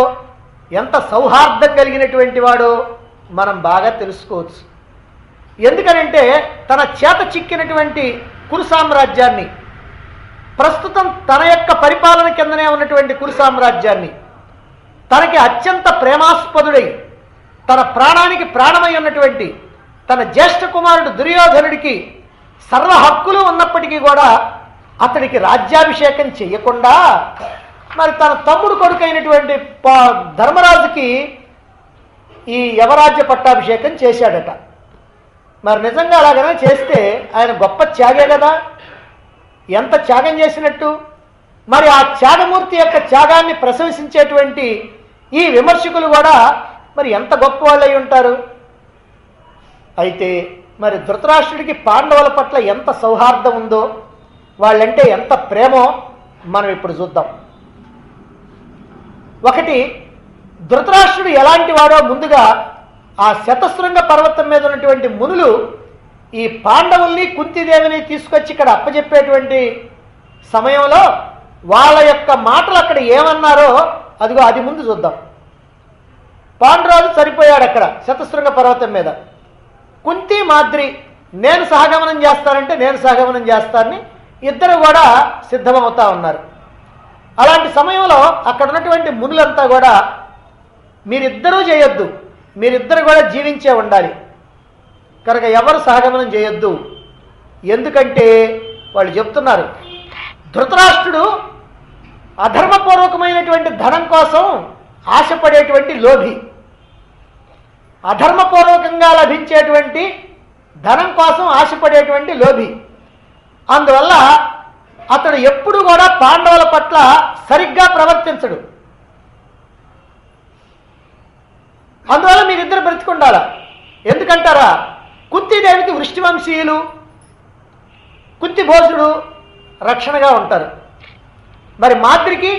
ఎంత సౌహార్దం కలిగినటువంటి వాడో మనం బాగా తెలుసుకోవచ్చు. ఎందుకనంటే తన చేత చిక్కినటువంటి కురు సామ్రాజ్యాన్ని, ప్రస్తుతం తన యొక్క పరిపాలన కిందనే ఉన్నటువంటి కురు సామ్రాజ్యాన్ని తనకి అత్యంత ప్రేమాస్పదుడై తన ప్రాణానికి ప్రాణమై ఉన్నటువంటి తన జ్యేష్ఠ కుమారుడు దుర్యోధనుడికి సర్వ హక్కులు ఉన్నప్పటికీ కూడా అతడికి రాజ్యాభిషేకం చెయ్యకుండా మరి తన తమ్ముడు కొడుకైనటువంటి ధర్మరాజుకి ఈ యవరాజ్య పట్టాభిషేకం చేశాడట. మరి నిజంగా అలాగనే చేస్తే ఆయన గొప్ప త్యాగే కదా, ఎంత త్యాగం చేసినట్టు. మరి ఆ త్యాగమూర్తి యొక్క త్యాగాన్ని ప్రశంసించేటువంటి ఈ విమర్శకులు కూడా మరి ఎంత గొప్ప వాళ్ళు అయి ఉంటారు. అయితే మరి ధృతరాష్ట్రుడికి పాండవుల పట్ల ఎంత సౌహార్దం ఉందో, వాళ్ళంటే ఎంత ప్రేమో మనం ఇప్పుడు చూద్దాం. ఒకటి, ధృతరాష్ట్రుడు ఎలాంటి వాడో ముందుగా ఆ శతశృంగ పర్వతం మీద ఉన్నటువంటి మునులు ఈ పాండవుల్ని కుంతిదేవిని తీసుకొచ్చి ఇక్కడ అప్పచెప్పేటువంటి సమయంలో వాళ్ళ యొక్క మాటలు అక్కడ ఏమన్నారో అదిగో అది ముందు చూద్దాం. పాండురాజు చనిపోయాడు అక్కడ శతశృంగ పర్వతం మీద. కుంతి మాద్రి నేను సహగమనం చేస్తానంటే నేను సహగమనం చేస్తానని ఇద్దరు కూడా సిద్ధమవుతా ఉన్నారు. అలాంటి సమయంలో అక్కడ ఉన్నటువంటి మునులంతా కూడా మీరిద్దరూ చేయొద్దు, మీరిద్దరు కూడా జీవించే ఉండాలి, కనుక ఎవరు సహగమనం చేయొద్దు. ఎందుకంటే వాళ్ళు చెప్తున్నారు, ధృతరాష్ట్రుడు అధర్మపూర్వకమైనటువంటి ధనం కోసం ఆశపడేటువంటి లోభి, అధర్మపూర్వకంగా లభించేటువంటి ధనం కోసం ఆశపడేటువంటి లోభి. అందువల్ల అతడు ఎప్పుడు కూడా పాండవుల పట్ల సరిగ్గా ప్రవర్తించడు. అందువల్ల మీరిద్దరు బ్రతికుండాలా. ఎందుకంటారా, కుంతీదేవికి వృష్టివంశీయులు, కుంతిభోజుడు రక్షణగా ఉంటారు. మరి మాద్రికి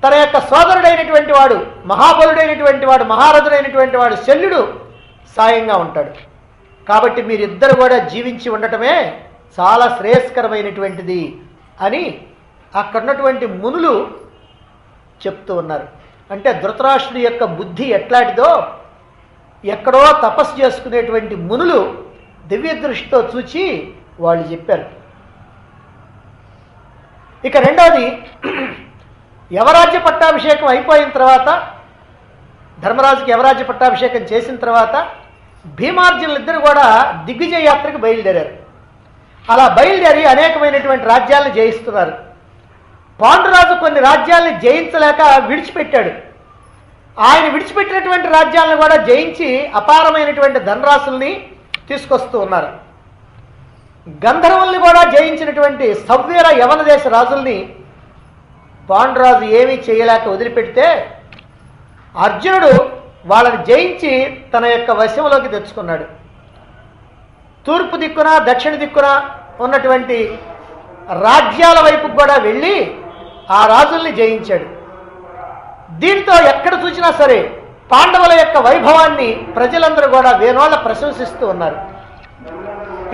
తన యొక్క సోదరుడైనటువంటి వాడు, మహాబలుడైనటువంటి వాడు, మహారథుడైనటువంటి వాడు శల్యుడు సాయంగా ఉంటాడు. కాబట్టి మీరిద్దరు కూడా జీవించి ఉండటమే చాలా శ్రేయస్కరమైనటువంటిది అని అక్కడున్నటువంటి మునులు చెప్తూ ఉన్నారు. అంటే ధృతరాష్ట్రుడి యొక్క బుద్ధి ఎట్లాంటిదో ఎక్కడో తపస్సు చేసుకునేటువంటి మునులు దివ్య దృష్టితో చూచి వాళ్ళు చెప్పారు. ఇక రెండవది, యవరాజ్య పట్టాభిషేకం అయిపోయిన తర్వాత, ధర్మరాజుకి యవరాజ్య పట్టాభిషేకం చేసిన తర్వాత భీమార్జునులిద్దరు కూడా దిగ్విజయ యాత్రకు బయలుదేరారు. అలా బయలుదేరి అనేకమైనటువంటి రాజ్యాలను జయిస్తున్నారు. పాండురాజు కొన్ని రాజ్యాలను జయించలేక విడిచిపెట్టాడు. ఆయన విడిచిపెట్టినటువంటి రాజ్యాలను కూడా జయించి అపారమైనటువంటి ధనరాశుల్ని తీసుకొస్తూ ఉన్నారు. గంధర్వుల్ని కూడా జయించినటువంటి సవ్వీర యవన దేశ రాజుల్ని పాండురాజు ఏమీ చేయలేక వదిలిపెడితే అర్జునుడు వాళ్ళని జయించి తన యొక్క వశంలోకి తెచ్చుకున్నాడు. తూర్పు దిక్కున దక్షిణ దిక్కున ఉన్నటువంటి రాజ్యాల వైపు కూడా వెళ్ళి ఆ రాజుల్ని జయించాడు. దీంతో ఎక్కడ చూసినా సరే పాండవుల యొక్క వైభవాన్ని ప్రజలందరూ కూడా వేనోళ్ళ ప్రశంసిస్తూ ఉన్నారు.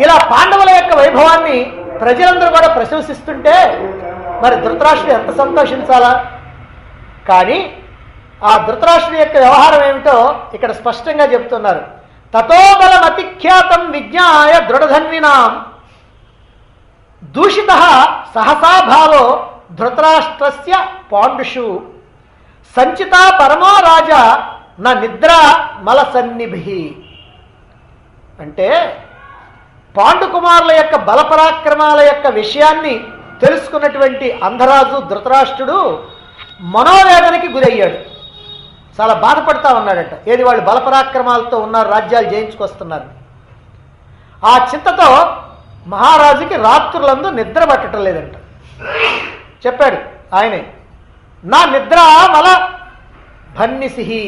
ఇలా పాండవుల యొక్క వైభవాన్ని ప్రజలందరూ కూడా ప్రశంసిస్తుంటే మరి ధృతరాష్ట్రుడు ఎంత సంతోషించాలా. కానీ ఆ ధృతరాష్ట్రుడి యొక్క వ్యవహారం ఏమిటో ఇక్కడ స్పష్టంగా చెప్తున్నారు. తతోబలం అతిఖ్యాతం విజ్ఞాయ దృఢధన్వినాం దూషిత సహసాభావో ధృతరాష్ట్రస్య పాండుషు సంచిత పరమో రాజా నా నిద్ర మలసన్నిభి. అంటే పాండుకుమారుల యొక్క బలపరాక్రమాల యొక్క విషయాన్ని తెలుసుకున్నటువంటి అంధరాజు ధృతరాష్ట్రుడు మనోవేదనకి గురయ్యాడు. చాలా బాధపడతా ఉన్నాడట. ఏది, వాళ్ళు బలపరాక్రమాలతో ఉన్నారు, రాజ్యాలు జయించుకొస్తున్నారు. ఆ చింతతో మహారాజుకి రాత్రులందు నిద్ర పట్టడం లేదంట. చెప్పాడు ఆయనే, నా నిద్ర మల భన్నిసిహి.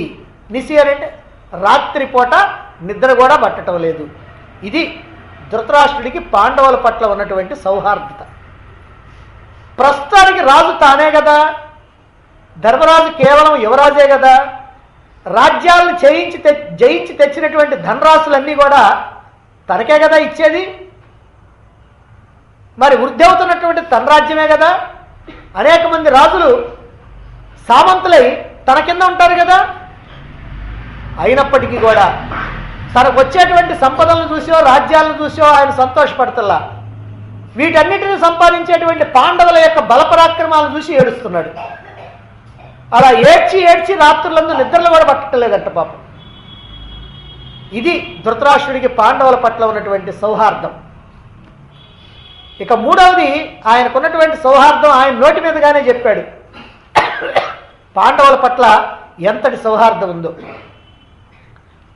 నిసి అంటే రాత్రిపూట నిద్ర కూడా పట్టడం లేదు. ఇది ధృతరాష్ట్రుడికి పాండవుల పట్ల ఉన్నటువంటి సౌహార్దత. ప్రస్తుతానికి రాజు తానే కదా, ధర్మరాజు కేవలం యువరాజే కదా, రాజ్యాలను జయించి తెచ్చినటువంటి ధనరాశులన్నీ కూడా తనకే కదా ఇచ్చేది. మరి వృద్ధి అవుతున్నటువంటి తన రాజ్యమే కదా. అనేక మంది రాజులు సామంతులై తన కింద ఉంటారు కదా. అయినప్పటికీ కూడా తనకు వచ్చేటువంటి సంపదలను చూసో రాజ్యాలను చూసో ఆయన సంతోషపడతల్లా. వీటన్నిటిని సంపాదించేటువంటి పాండవుల యొక్క బలపరాక్రమాలను చూసి ఏడుస్తున్నాడు. అలా ఏడ్చి ఏడ్చి రాత్రులందు నిద్రలు కూడా పట్టలేదంట పాపం. ఇది ధృతరాష్ట్రుడికి పాండవుల పట్ల ఉన్నటువంటి సౌహార్దం. ఇక మూడవది, ఆయనకున్నటువంటి సౌహార్దం ఆయన నోటి మీదగానే చెప్పాడు. పాండవుల పట్ల ఎంతటి సౌహార్దం ఉందో.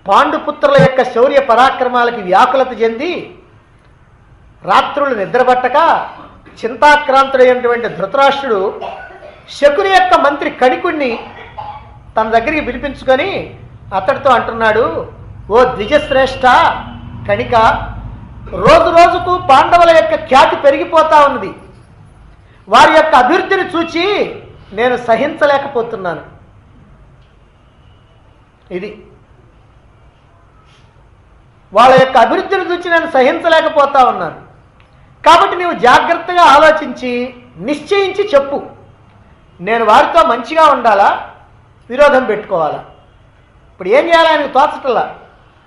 పాండుపుత్రుల యొక్క శౌర్య పరాక్రమాలకి వ్యాకులత చెంది రాత్రులు నిద్రపట్టక చింతాక్రాంతుడైనటువంటి ధృతరాష్ట్రుడు శకుని యొక్క మంత్రి కణికుణ్ణి తన దగ్గరికి పిలిపించుకొని అతడితో అంటున్నాడు, ఓ ద్విజశ్రేష్ఠ కణిక, రోజు రోజుకు పాండవుల యొక్క ఖ్యాతి పెరిగిపోతా ఉన్నది. వారి యొక్క అభివృద్ధిని చూచి నేను సహించలేకపోతున్నాను. ఇది వాళ్ళ యొక్క అభివృద్ధిని చూచి నేను సహించలేకపోతా ఉన్నాను. కాబట్టి నీవు జాగ్రత్తగా ఆలోచించి నిశ్చయించి చెప్పు, నేను వారితో మంచిగా ఉండాలా, విరోధం పెట్టుకోవాలా? ఇప్పుడు ఏం చేయాలి ఆయనకు తోచటల్లా.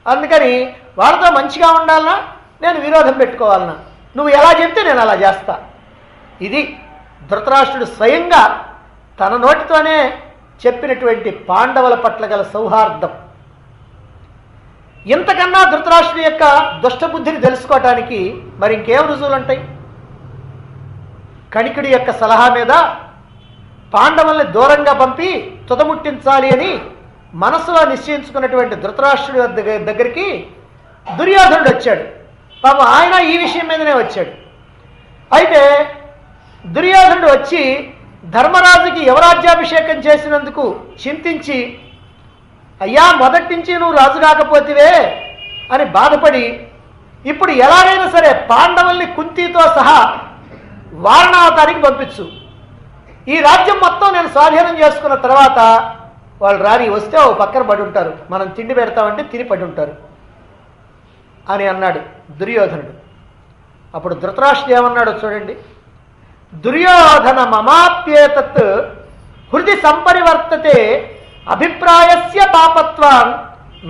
అందుకని వాళ్ళతో మంచిగా ఉండాలన్నా నేను విరోధం పెట్టుకోవాలన్నా నువ్వు ఎలా చెప్తే నేను అలా చేస్తా. ఇది ధృతరాష్ట్రుడు స్వయంగా తన నోటితోనే చెప్పినటువంటి పాండవుల పట్ల గల సౌహార్దం. ఇంతకన్నా ధృతరాష్ట్రుడి యొక్క దుష్టబుద్ధిని తెలుసుకోవటానికి మరి ఇంకేం రుజువులు ఉంటాయి? కణికుడి యొక్క సలహా మీద పాండవుల్ని దూరంగా పంపి తుదముట్టించాలి అని మనసులో నిశ్చయించుకున్నటువంటి ధృతరాష్ట్రుడి దగ్గరికి దుర్యోధనుడు వచ్చాడు. పాపం ఆయన ఈ విషయం మీదనే వచ్చాడు. అయితే దుర్యోధనుడు వచ్చి ధర్మరాజుకి యువరాజ్యాభిషేకం చేసినందుకు చింతించి, అయ్యా మొదటి నుంచి నువ్వు రాజు కాకపోతివే అని బాధపడి, ఇప్పుడు ఎలాగైనా సరే పాండవుల్ని కుంతితో సహా వారణావతానికి పంపించు, ఈ రాజ్యం మొత్తం నేను స్వాధీనం చేసుకున్న తర్వాత వాళ్ళు రాని వస్తే ఓ పక్కన పడి ఉంటారు, మనం తిండి పెడతామంటే తిని పడి ఉంటారు అని అన్నాడు దుర్యోధనుడు. అప్పుడు ధృతరాష్ట్రుడు ఏమన్నాడో చూడండి. దుర్యోధన మమాప్యేతత్ హృది సంపరివర్తతే అభిప్రాయస్య పాపత్వాన్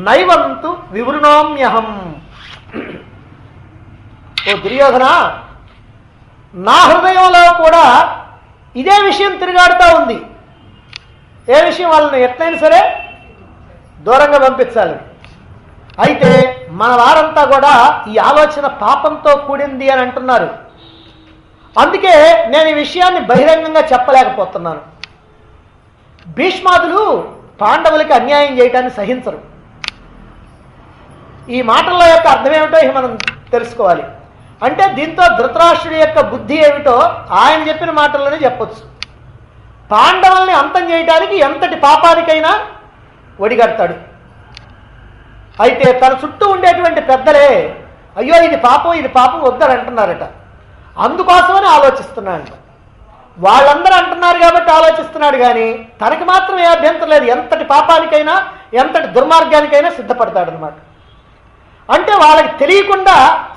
నైవంతు వివృణోమ్యహం. ఓ దుర్యోధన, నా హృదయంలో కూడా ఇదే విషయం తిరిగాడుతూ ఉంది. ఏ విషయం? వాళ్ళని ఎట్లయినా సరే దూరంగా పంపించాలి. అయితే మన వారంతా కూడా ఈ ఆలోచన పాపంతో కూడింది అని అంటున్నారు. అందుకే నేను ఈ విషయాన్ని బహిరంగంగా చెప్పలేకపోతున్నాను. భీష్మాదులు పాండవులకి అన్యాయం చేయడాన్ని సహించరు. ఈ మాటల యొక్క అర్థం ఏమిటో మనం తెలుసుకోవాలి. అంటే దీంతో ధృతరాష్ట్రుడి యొక్క బుద్ధి ఏమిటో ఆయన చెప్పిన మాటల్లోనే చెప్పొచ్చు. పాండవుల్ని అంతం చేయడానికి ఎంతటి పాపానికైనా ఒడిగడతాడు. అయితే తన చుట్టూ ఉండేటువంటి పెద్దలే అయ్యో ఇది పాపం వద్దని అంటున్నారట. అందుకోసమని ఆలోచిస్తున్నాడట. వాళ్ళందరూ అంటున్నారు కాబట్టి ఆలోచిస్తున్నాడు, కానీ తనకి మాత్రం ఏ అభ్యంతరం లేదు. ఎంతటి పాపానికైనా ఎంతటి దుర్మార్గానికైనా సిద్ధపడతాడనమాట. అంటే వాళ్ళకి తెలియకుండా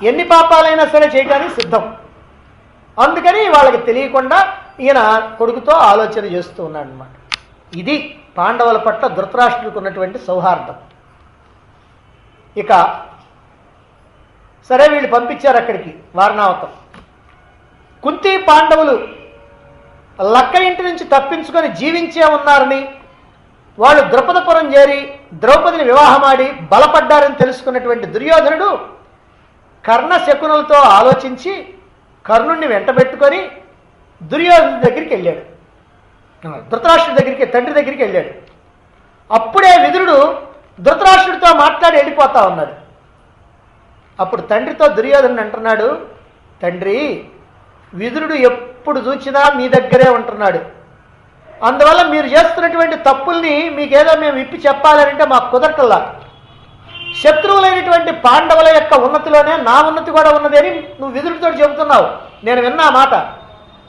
ఎన్ని పాపాలైనా సరే చేయడానికి సిద్ధం. అందుకని వాళ్ళకి తెలియకుండా ఈయన కొడుకుతో ఆలోచన చేస్తూ ఉన్నాడు అనమాట. ఇది పాండవుల పట్ల ధృతరాష్ట్రుడికి ఉన్నటువంటి సౌహార్దం. ఇక సరే వీళ్ళు పంపించారు అక్కడికి వారణావతం. కుంతి పాండవులు లక్క ఇంటి నుంచి తప్పించుకొని జీవించే ఉన్నారని, వాళ్ళు ద్రౌపదపురం చేరి ద్రౌపదిని వివాహమాడి బలపడ్డారని తెలుసుకున్నటువంటి దుర్యోధనుడు కర్ణ శకునులతో ఆలోచించి కర్ణుణ్ణి వెంటబెట్టుకొని దుర్యోధను దగ్గరికి వెళ్ళాడు. ధృతరాష్ట్రుడి దగ్గరికి, తండ్రి దగ్గరికి వెళ్ళాడు. అప్పుడే విదురుడు ధృతరాష్ట్రుడితో మాట్లాడి వెళ్ళిపోతా ఉన్నాడు. అప్పుడు తండ్రితో దుర్యోధనుడు అంటున్నాడు, తండ్రి, విదురుడు ఎప్పుడు చూసినా మీ దగ్గరే ఉంటున్నాడు. అందువల్ల మీరు చేస్తున్నటువంటి తప్పుల్ని మీకేదో మేము ఇప్పి చెప్పాలంటే మాకు కుదరటల్లా. శత్రువులైనటువంటి పాండవుల యొక్క ఉన్నతిలోనే నా ఉన్నతి కూడా ఉన్నది అని నువ్వు విదురుడితో చెబుతున్నావు. నేను విన్నా మాట.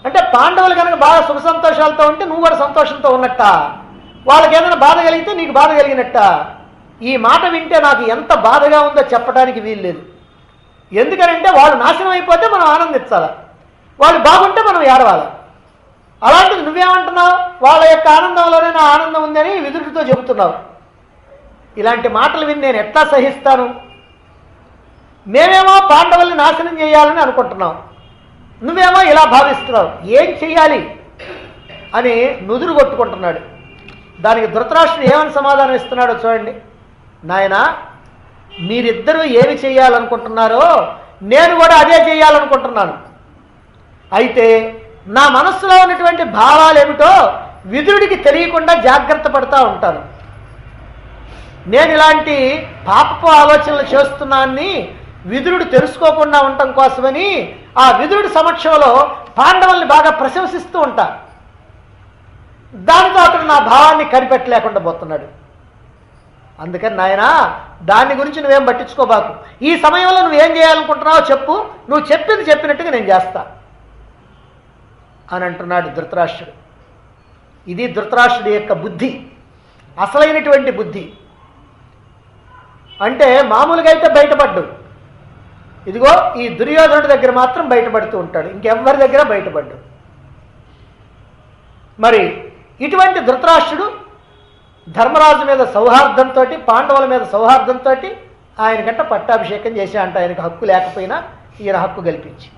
అంటే పాండవులు కనుక బాగా సుఖ సంతోషాలతో ఉంటే నువ్వు కూడా సంతోషంతో ఉన్నట్ట, వాళ్ళకి ఏదైనా బాధ కలిగితే నీకు బాధ కలిగినట్ట. ఈ మాట వింటే నాకు ఎంత బాధగా ఉందో చెప్పడానికి వీల్లేదు. ఎందుకనంటే వాళ్ళు నాశనం అయిపోతే మనం ఆనందించాలి, వాళ్ళు బాగుంటే మనం ఏడవాలి. అలాంటిది నువ్వేమంటున్నావు? వాళ్ళ యొక్క ఆనందంలోనే నా ఆనందం ఉందని విదురుడితో చెబుతున్నావు. ఇలాంటి మాటలు విని నేను ఎట్లా సహిస్తాను? మేమేమో పాండవుల్ని నాశనం చేయాలని అనుకుంటున్నాం, నువ్వేమో ఇలా భావిస్తున్నావు. ఏం చెయ్యాలి అని నుదురు కొట్టుకుంటున్నాడు. దానికి ధృతరాష్ట్రుడు ఏమని సమాధానం ఇస్తున్నాడో చూడండి. నాయనా, మీరిద్దరూ ఏమి చేయాలనుకుంటున్నారో నేను కూడా అదే చేయాలనుకుంటున్నాను. అయితే నా మనస్సులో ఉన్నటువంటి భావాలు ఏమిటో విదురుడికి తెలియకుండా జాగ్రత్త పడుతూ ఉంటాను. నేను ఇలాంటి పాపపు ఆలోచనలు చేస్తున్నానని విదురుడు తెలుసుకోకుండా ఉండటం కోసమని ఆ విదురుడి సమక్షంలో పాండవుల్ని బాగా ప్రశంసిస్తూ ఉంటా. దానితో అతను నా భావాన్ని కనిపెట్టలేకుండా పోతున్నాడు. అందుకని నాయనా, దాని గురించి నువ్వేం పట్టించుకోబాకు. ఈ సమయంలో నువ్వేం చేయాలనుకుంటున్నావో చెప్పు, నువ్వు చెప్పింది చెప్పినట్టుగా నేను చేస్తా అని అంటున్నాడు ధృతరాష్ట్రుడు. ఇది ధృతరాష్ట్రుడి యొక్క బుద్ధి, అసలైనటువంటి బుద్ధి. అంటే మామూలుగా అయితే బయటపడ్డు, ఇదిగో ఈ దుర్యోధనుడి దగ్గర మాత్రం బయటపడుతూ ఉంటాడు, ఇంకెవ్వరి దగ్గర బయటపడ్డు. మరి ఇటువంటి ధృతరాష్ట్రుడు ధర్మరాజు మీద సౌహార్దంతో, పాండవుల మీద సౌహార్దంతో ఆయనకంట పట్టాభిషేకం చేశా అంట. ఆయనకు హక్కు లేకపోయినా ఈయన హక్కు కల్పించి.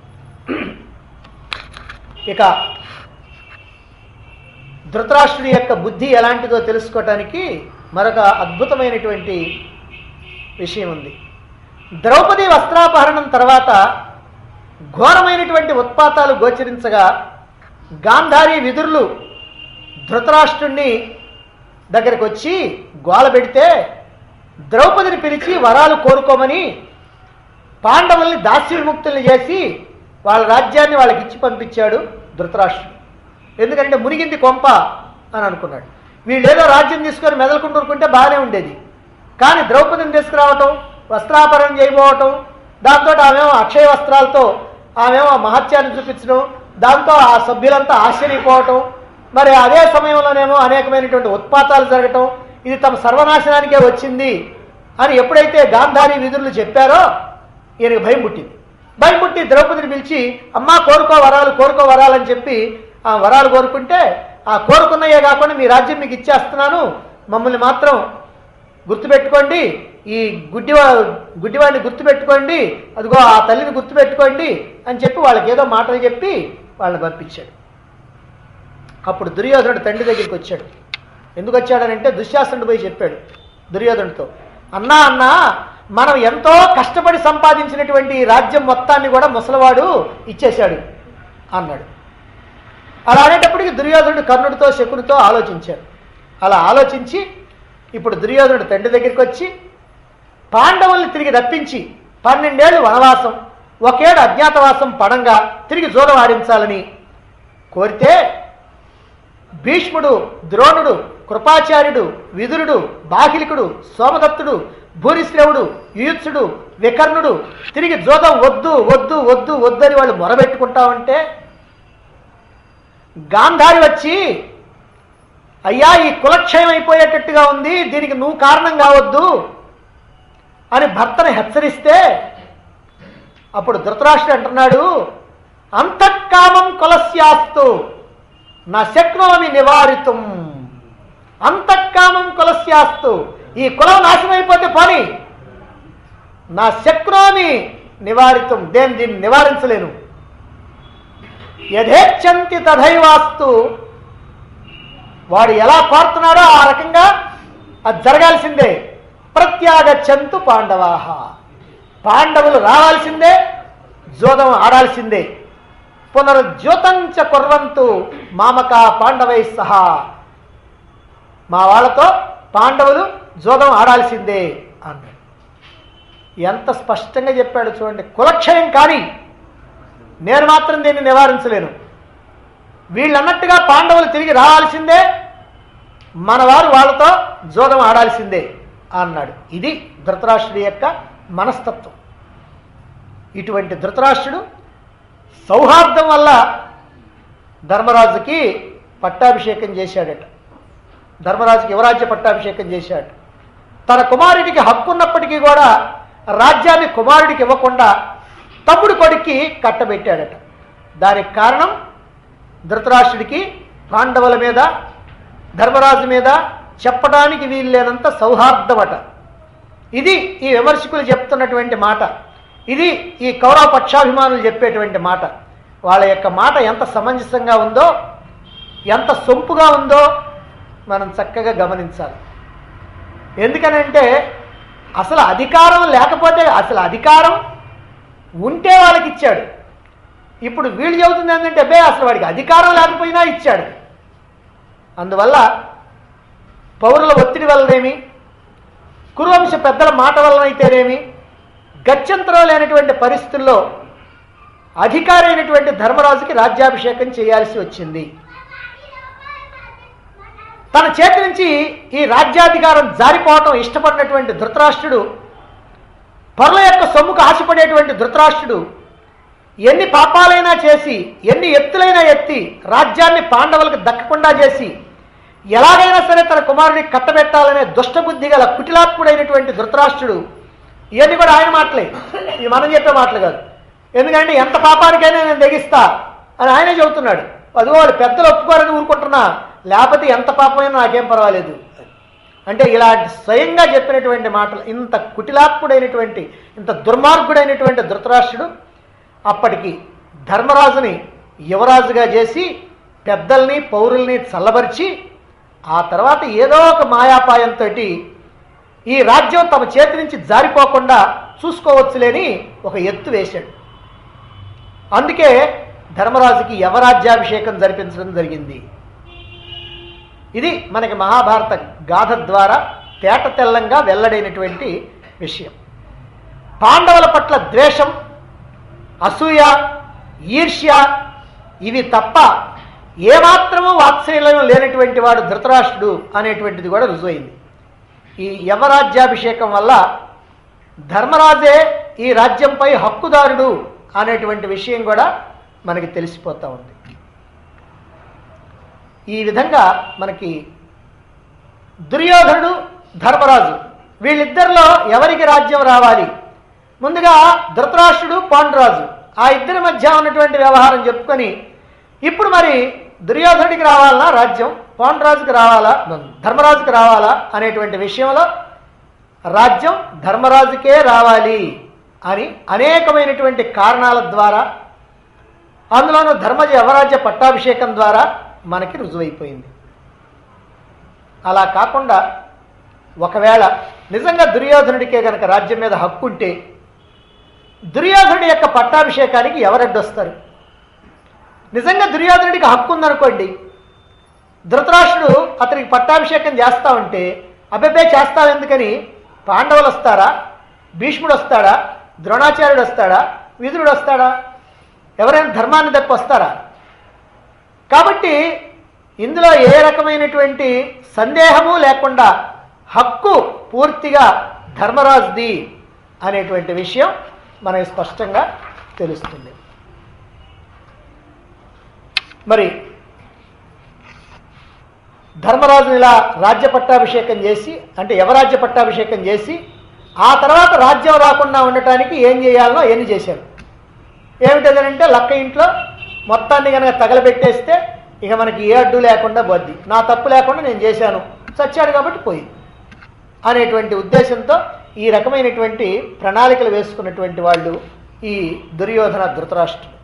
ఇక ధృతరాష్ట్రుడి యొక్క బుద్ధి ఎలాంటిదో తెలుసుకోవటానికి మరొక అద్భుతమైనటువంటి విషయం ఉంది. ద్రౌపది వస్త్రాపహరణం తర్వాత ఘోరమైనటువంటి ఉత్పాతాలు గోచరించగా గాంధారి విదురులు ధృతరాష్ట్రుణ్ణి దగ్గరికి వచ్చి గోల పెడితే ద్రౌపదిని పిలిచి వరాలు కోరుకోమని పాండవుల్ని దాస్య విముక్తుల్ని చేసి వాళ్ళ రాజ్యాన్ని వాళ్ళకి ఇచ్చి పంపించాడు ధృతరాష్ట్రుడు. ఎందుకంటే మునిగింది కొంప అని అనుకున్నాడు. వీళ్ళు ఏదో రాజ్యం తీసుకొని మెదలుకుంటూరుకుంటే బాగానే ఉండేది. కానీ ద్రౌపదిని తీసుకురావటం, వస్త్రాపరణం చేయబోవటం, దాంతో ఆమెమో అక్షయ వస్త్రాలతో ఆమెమో మహత్యాన్ని చూపించడం, దాంతో ఆ సభ్యులంతా ఆశ్చర్యపోవటం, మరి అదే సమయంలోనేమో అనేకమైనటువంటి ఉత్పాతాలు జరగటం, ఇది తమ సర్వనాశనానికే వచ్చింది అని ఎప్పుడైతే గాంధారి విదురులు చెప్పారో ఈయనకి భయం పుట్టింది. భయం పుట్టి ద్రౌపదిని పిలిచి అమ్మా కోరుకో వరాలని చెప్పి ఆ వరాలు కోరుకుంటే, ఆ కోరుకున్నయే కాకుండా మీ రాజ్యం మీకు ఇచ్చేస్తున్నాను, మమ్మల్ని మాత్రం గుర్తుపెట్టుకోండి, ఈ గుడ్డివాడిని గుర్తుపెట్టుకోండి, అదిగో ఆ తల్లిని గుర్తుపెట్టుకోండి అని చెప్పి వాళ్ళకి ఏదో మాటలు చెప్పి వాళ్ళని పంపించాడు. అప్పుడు దుర్యోధనుడు తండ్రి దగ్గరికి వచ్చాడు. ఎందుకు వచ్చాడనంటే దుశ్శాసనుడు పోయి చెప్పాడు దుర్యోధనుడితో, అన్నా మనం ఎంతో కష్టపడి సంపాదించినటువంటి ఈ రాజ్యం మొత్తాన్ని కూడా ముసలివాడు ఇచ్చేశాడు అన్నాడు. అలా అనేటప్పటికి దుర్యోధనుడు కర్ణుడితో శకునితో ఆలోచించాడు. అలా ఆలోచించి ఇప్పుడు దుర్యోధనుడు తండ్రి దగ్గరికి వచ్చి పాండవుల్ని తిరిగి రప్పించి 12 ఏళ్ళు వనవాసం, 1 ఏడు అజ్ఞాతవాసం పడంగా తిరిగి జూదం ఆడించాలని కోరితే భీష్ముడు, ద్రోణుడు, కృపాచార్యుడు, విదురుడు, బాహిలికుడు, సోమదత్తుడు, భూరిశ్రవుడు, యుయుత్సుడు, వికర్ణుడు తిరిగి జోదం వద్దు వద్దు వద్దు వద్దని వాళ్ళు మొరబెట్టుకుంటా ఉంటే గాంధారి వచ్చి అయ్యా ఈ కులక్షయం అయిపోయేటట్టుగా ఉంది, దీనికి నువ్వు కారణం కావద్దు అని భర్తను హెచ్చరిస్తే అప్పుడు ధృతరాష్ట్రుడు అంటున్నాడు, అంతఃకామం కులస్యాస్తు నా శక్నోమి నివారితం. అంతఃకామం కులస్యాస్తు, ఈ కులం నాశనం అయిపోతే పోని, నా శక్నోమి నివారితం, దీన్ని నివారించలేను. యథేచ్ఛంతి తథైవాస్తు, వాడు ఎలా కోరుతున్నాడో ఆ రకంగా అది జరగాల్సిందే. ప్రత్యాగచ్చంతు పాండవాహ, పాండవులు రావాల్సిందే, జోదం ఆడాల్సిందే. పునరుజ్యోతంచ కుర్వంతు మామక పాండవై సహా, మా వాళ్ళతో పాండవులు జోదం ఆడాల్సిందే అన్నాడు. ఎంత స్పష్టంగా చెప్పాడు చూడండి. కులక్షయం కానీ నేను మాత్రం దీన్ని నివారించలేను, వీళ్ళన్నట్టుగా పాండవులు తిరిగి రావాల్సిందే, మనవారు వాళ్ళతో జోదం ఆడాల్సిందే అన్నాడు. ఇది ధృతరాష్ట్రుడి యొక్క మనస్తత్వం. ఇటువంటి ధృతరాష్ట్రుడు సౌహార్దం వల్ల ధర్మరాజుకి పట్టాభిషేకం చేశాడట. ధర్మరాజుకి యువరాజ్య పట్టాభిషేకం చేశాడు. తన కుమారుడికి హక్కు ఉన్నప్పటికీ కూడా రాజ్యాన్ని కుమారుడికి ఇవ్వకుండా తమ్ముడు కొడుక్కి కట్టబెట్టాడట. దానికి కారణం ధృతరాష్ట్రుడికి పాండవుల మీద, ధర్మరాజు మీద చెప్పడానికి వీల్లేనంత సౌహార్దమట. ఇది ఈ విమర్శకులు చెప్తున్నటువంటి మాట, ఇది ఈ కౌరవ పక్షాభిమానులు చెప్పేటువంటి మాట. వాళ్ళ యొక్క మాట ఎంత సమంజసంగా ఉందో, ఎంత సొంపుగా ఉందో మనం చక్కగా గమనించాలి. ఎందుకనంటే అసలు అధికారం లేకపోతే, అసలు అధికారం ఉంటే వాళ్ళకి ఇచ్చాడు. ఇప్పుడు వీళ్ళు చెబుతుంది ఏంటంటే అసలు వాడికి అధికారం లేకపోయినా ఇచ్చాడు. అందువల్ల పౌరుల ఒత్తిడి వల్లనేమి, కురువంశ పెద్దల మాట వలనైతేనేమి, గత్యంతరం లేనటువంటి పరిస్థితుల్లో అధికారి అయినటువంటి ధర్మరాజుకి రాజ్యాభిషేకం చేయాల్సి వచ్చింది. తన చేతి నుంచి ఈ రాజ్యాధికారం జారిపోవటం ఇష్టపడినటువంటి ధృతరాష్ట్రుడు, పరుల యొక్క సొమ్ముకు ఆశపడేటువంటి ధృతరాష్ట్రుడు ఎన్ని పాపాలైనా చేసి, ఎన్ని ఎత్తులైనా ఎత్తి రాజ్యాన్ని పాండవులకు దక్కకుండా చేసి, ఎలాగైనా సరే తన కుమారుడికి కట్టబెట్టాలనే దుష్టబుద్ధి గల కుటిలాత్ముడైనటువంటి ధృతరాష్ట్రుడు, ఇవన్నీ కూడా ఆయన మాటలే, ఇది మనం చెప్పే మాటలు కాదు. ఎందుకంటే ఎంత పాపానికైనా నేను తెగిస్తా అని ఆయనే చెబుతున్నాడు. అదిగో వాళ్ళు పెద్దలు ఒప్పుకోరని ఊరుకుంటున్నా, లేకపోతే ఎంత పాపమైనా నాకేం పర్వాలేదు అంటే ఇలాంటి స్వయంగా చెప్పినటువంటి మాటలు. ఇంత కుటిలాత్ముడైనటువంటి, ఇంత దుర్మార్గుడైనటువంటి ధృతరాష్ట్రుడు అప్పటికి ధర్మరాజుని యువరాజుగా చేసి పెద్దల్ని పౌరుల్ని చల్లబరిచి, ఆ తర్వాత ఏదో ఒక మాయాపాయంతో ఈ రాజ్యం తమ చేతి నుంచి జారిపోకుండా చూసుకోవచ్చులేని ఒక ఎత్తు వేశాడు. అందుకే ధర్మరాజుకి యవరాజ్యాభిషేకం జరిపించడం జరిగింది. ఇది మనకి మహాభారత గాథ ద్వారా తేట తెల్లంగా వెల్లడైనటువంటి విషయం. పాండవుల పట్ల ద్వేషం, అసూయ, ఈర్ష్య ఇవి తప్ప ఏమాత్రమూ వాత్సల్యం లేనటువంటి వాడు ధృతరాష్ట్రుడు అనేటువంటిది కూడా రుజువైంది. ఈ యవరాజ్యాభిషేకం వల్ల ధర్మరాజే ఈ రాజ్యంపై హక్కుదారుడు అనేటువంటి విషయం కూడా మనకి తెలిసిపోతూ ఉంది. ఈ విధంగా మనకి దుర్యోధనుడు, ధర్మరాజు వీళ్ళిద్దరిలో ఎవరికి రాజ్యం రావాలి? ముందుగా ధృతరాష్ట్రుడు, పాండురాజు ఆ ఇద్దరి మధ్య ఉన్నటువంటి వ్యవహారం చెప్పుకొని ఇప్పుడు మరి దుర్యోధనుడికి రావాలన్నా రాజ్యం, పాండురాజుకి రావాలా, ధర్మరాజుకి రావాలా అనేటువంటి విషయంలో రాజ్యం ధర్మరాజుకే రావాలి అని అనేకమైనటువంటి కారణాల ద్వారా, అందులోనూ యవరాజ్య పట్టాభిషేకం ద్వారా మనకి రుజువైపోయింది. అలా కాకుండా ఒకవేళ నిజంగా దుర్యోధనుడికే కనుక రాజ్యం మీద హక్కు ఉంటే దుర్యోధనుడి యొక్క పట్టాభిషేకానికి ఎవరడ్డొస్తారు? నిజంగా దుర్యోధనుడికి హక్కు ఉందనుకోండి, ధృతరాష్ట్రుడు అతనికి పట్టాభిషేకం చేస్తా ఉంటే అబ్బెబ్బే చేస్తావు ఎందుకని పాండవులు వస్తారా, భీష్ముడు వస్తాడా, ద్రోణాచార్యుడు వస్తాడా, విదురుడు వస్తాడా? ఎవరైనా ధర్మాన్ని తప్పి వస్తారా? కాబట్టి ఇందులో ఏ రకమైనటువంటి సందేహము లేకుండా హక్కు పూర్తిగా ధర్మరాజుది అనేటువంటి విషయం మనకి స్పష్టంగా తెలుస్తుంది. మరి ధర్మరాజుని ఇలా రాజ్య పట్టాభిషేకం చేసి, అంటే యవరాజ్య పట్టాభిషేకం చేసి ఆ తర్వాత రాజ్యం రాకుండా ఉండటానికి ఏం చేయాలనో ఎన్ని చేశారు. ఏమిటంటే లక్క ఇంట్లో మొత్తాన్ని కనుక తగలబెట్టేస్తే ఇక మనకి ఏ అడ్డు లేకుండా పోద్ది, నా తప్పు లేకుండా నేను చేశాను, చచ్చాడు కాబట్టి పోయింది అనేటువంటి ఉద్దేశంతో ఈ రకమైనటువంటి ప్రణాళికలు వేసుకున్నటువంటి వాళ్ళు ఈ దుర్యోధన, ధృతరాష్ట్రుడు.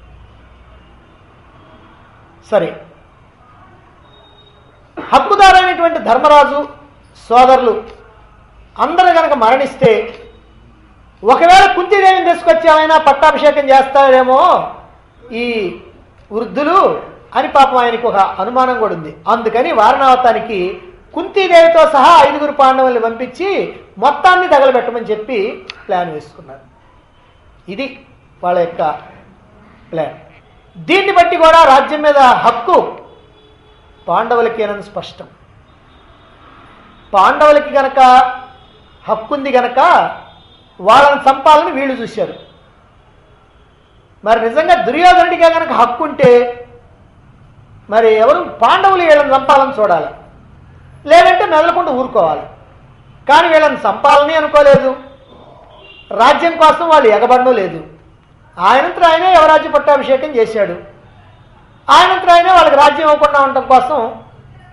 సరే, హక్కుదారైనటువంటి ధర్మరాజు సోదరులు అందరూ కనుక మరణిస్తే ఒకవేళ కుంతీదేవిని తీసుకొచ్చి ఏమైనా పట్టాభిషేకం చేస్తారేమో ఈ వృద్ధులు అని పాపం ఆయనకు ఒక అనుమానం కూడా ఉంది. అందుకని వారణావతానికి కుంతీదేవితో సహా 5 పాండవుల్ని పంపించి మొత్తాన్ని తగలబెట్టమని చెప్పి ప్లాన్ వేసుకున్నారు. ఇది వాళ్ళ యొక్క ప్లాన్. దీన్ని బట్టి కూడా రాజ్యం మీద హక్కు పాండవులకేనని స్పష్టం. పాండవులకి గనక హక్కుంది గనక వాళ్ళని చంపాలని వీళ్ళు చూశారు. మరి నిజంగా దుర్యోధనుడిగా కనుక హక్కు ఉంటే మరి ఎవరు పాండవులు వీళ్ళని చంపాలని చూడాలి, లేదంటే మెదలకుండా ఊరుకోవాలి. కానీ వీళ్ళని చంపాలని అనుకోలేదు, రాజ్యం కోసం వాళ్ళు ఎగబడడం లేదు. ఆయనంతరం ఆయనే యవరాజ్య పట్టాభిషేకం చేశాడు. ఆయనంతరం ఆయనే వాళ్ళకి రాజ్యం ఇవ్వకుండా ఉండటం కోసం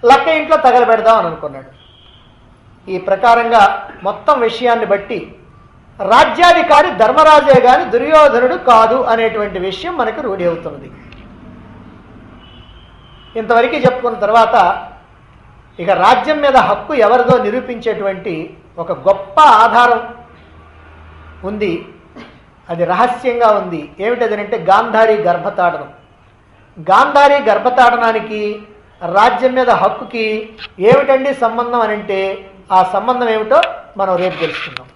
లక్క ఇంట్లో తగలబెడదాం అని అనుకున్నాడు. ఈ ప్రకారంగా మొత్తం విషయాన్ని బట్టి రాజ్యాధికారి ధర్మరాజే గాని దుర్యోధనుడు కాదు అనేటువంటి విషయం మనకు రూఢి అవుతున్నది. ఇంతవరకు చెప్పుకున్న తర్వాత ఇక రాజ్యం మీద హక్కు ఎవరిదో నిరూపించేటువంటి ఒక గొప్ప ఆధారం ఉంది. అది రహస్యంగా ఉంది. ఏమిటదంటే గాంధారి గర్భతాడనం. గాంధారి గర్భతాడనానికి రాజ్యం మీద హక్కుకి ఏమిటండి సంబంధం అని అంటే ఆ సంబంధం ఏమిటో మనం రేపు తెలుసుకుందాం.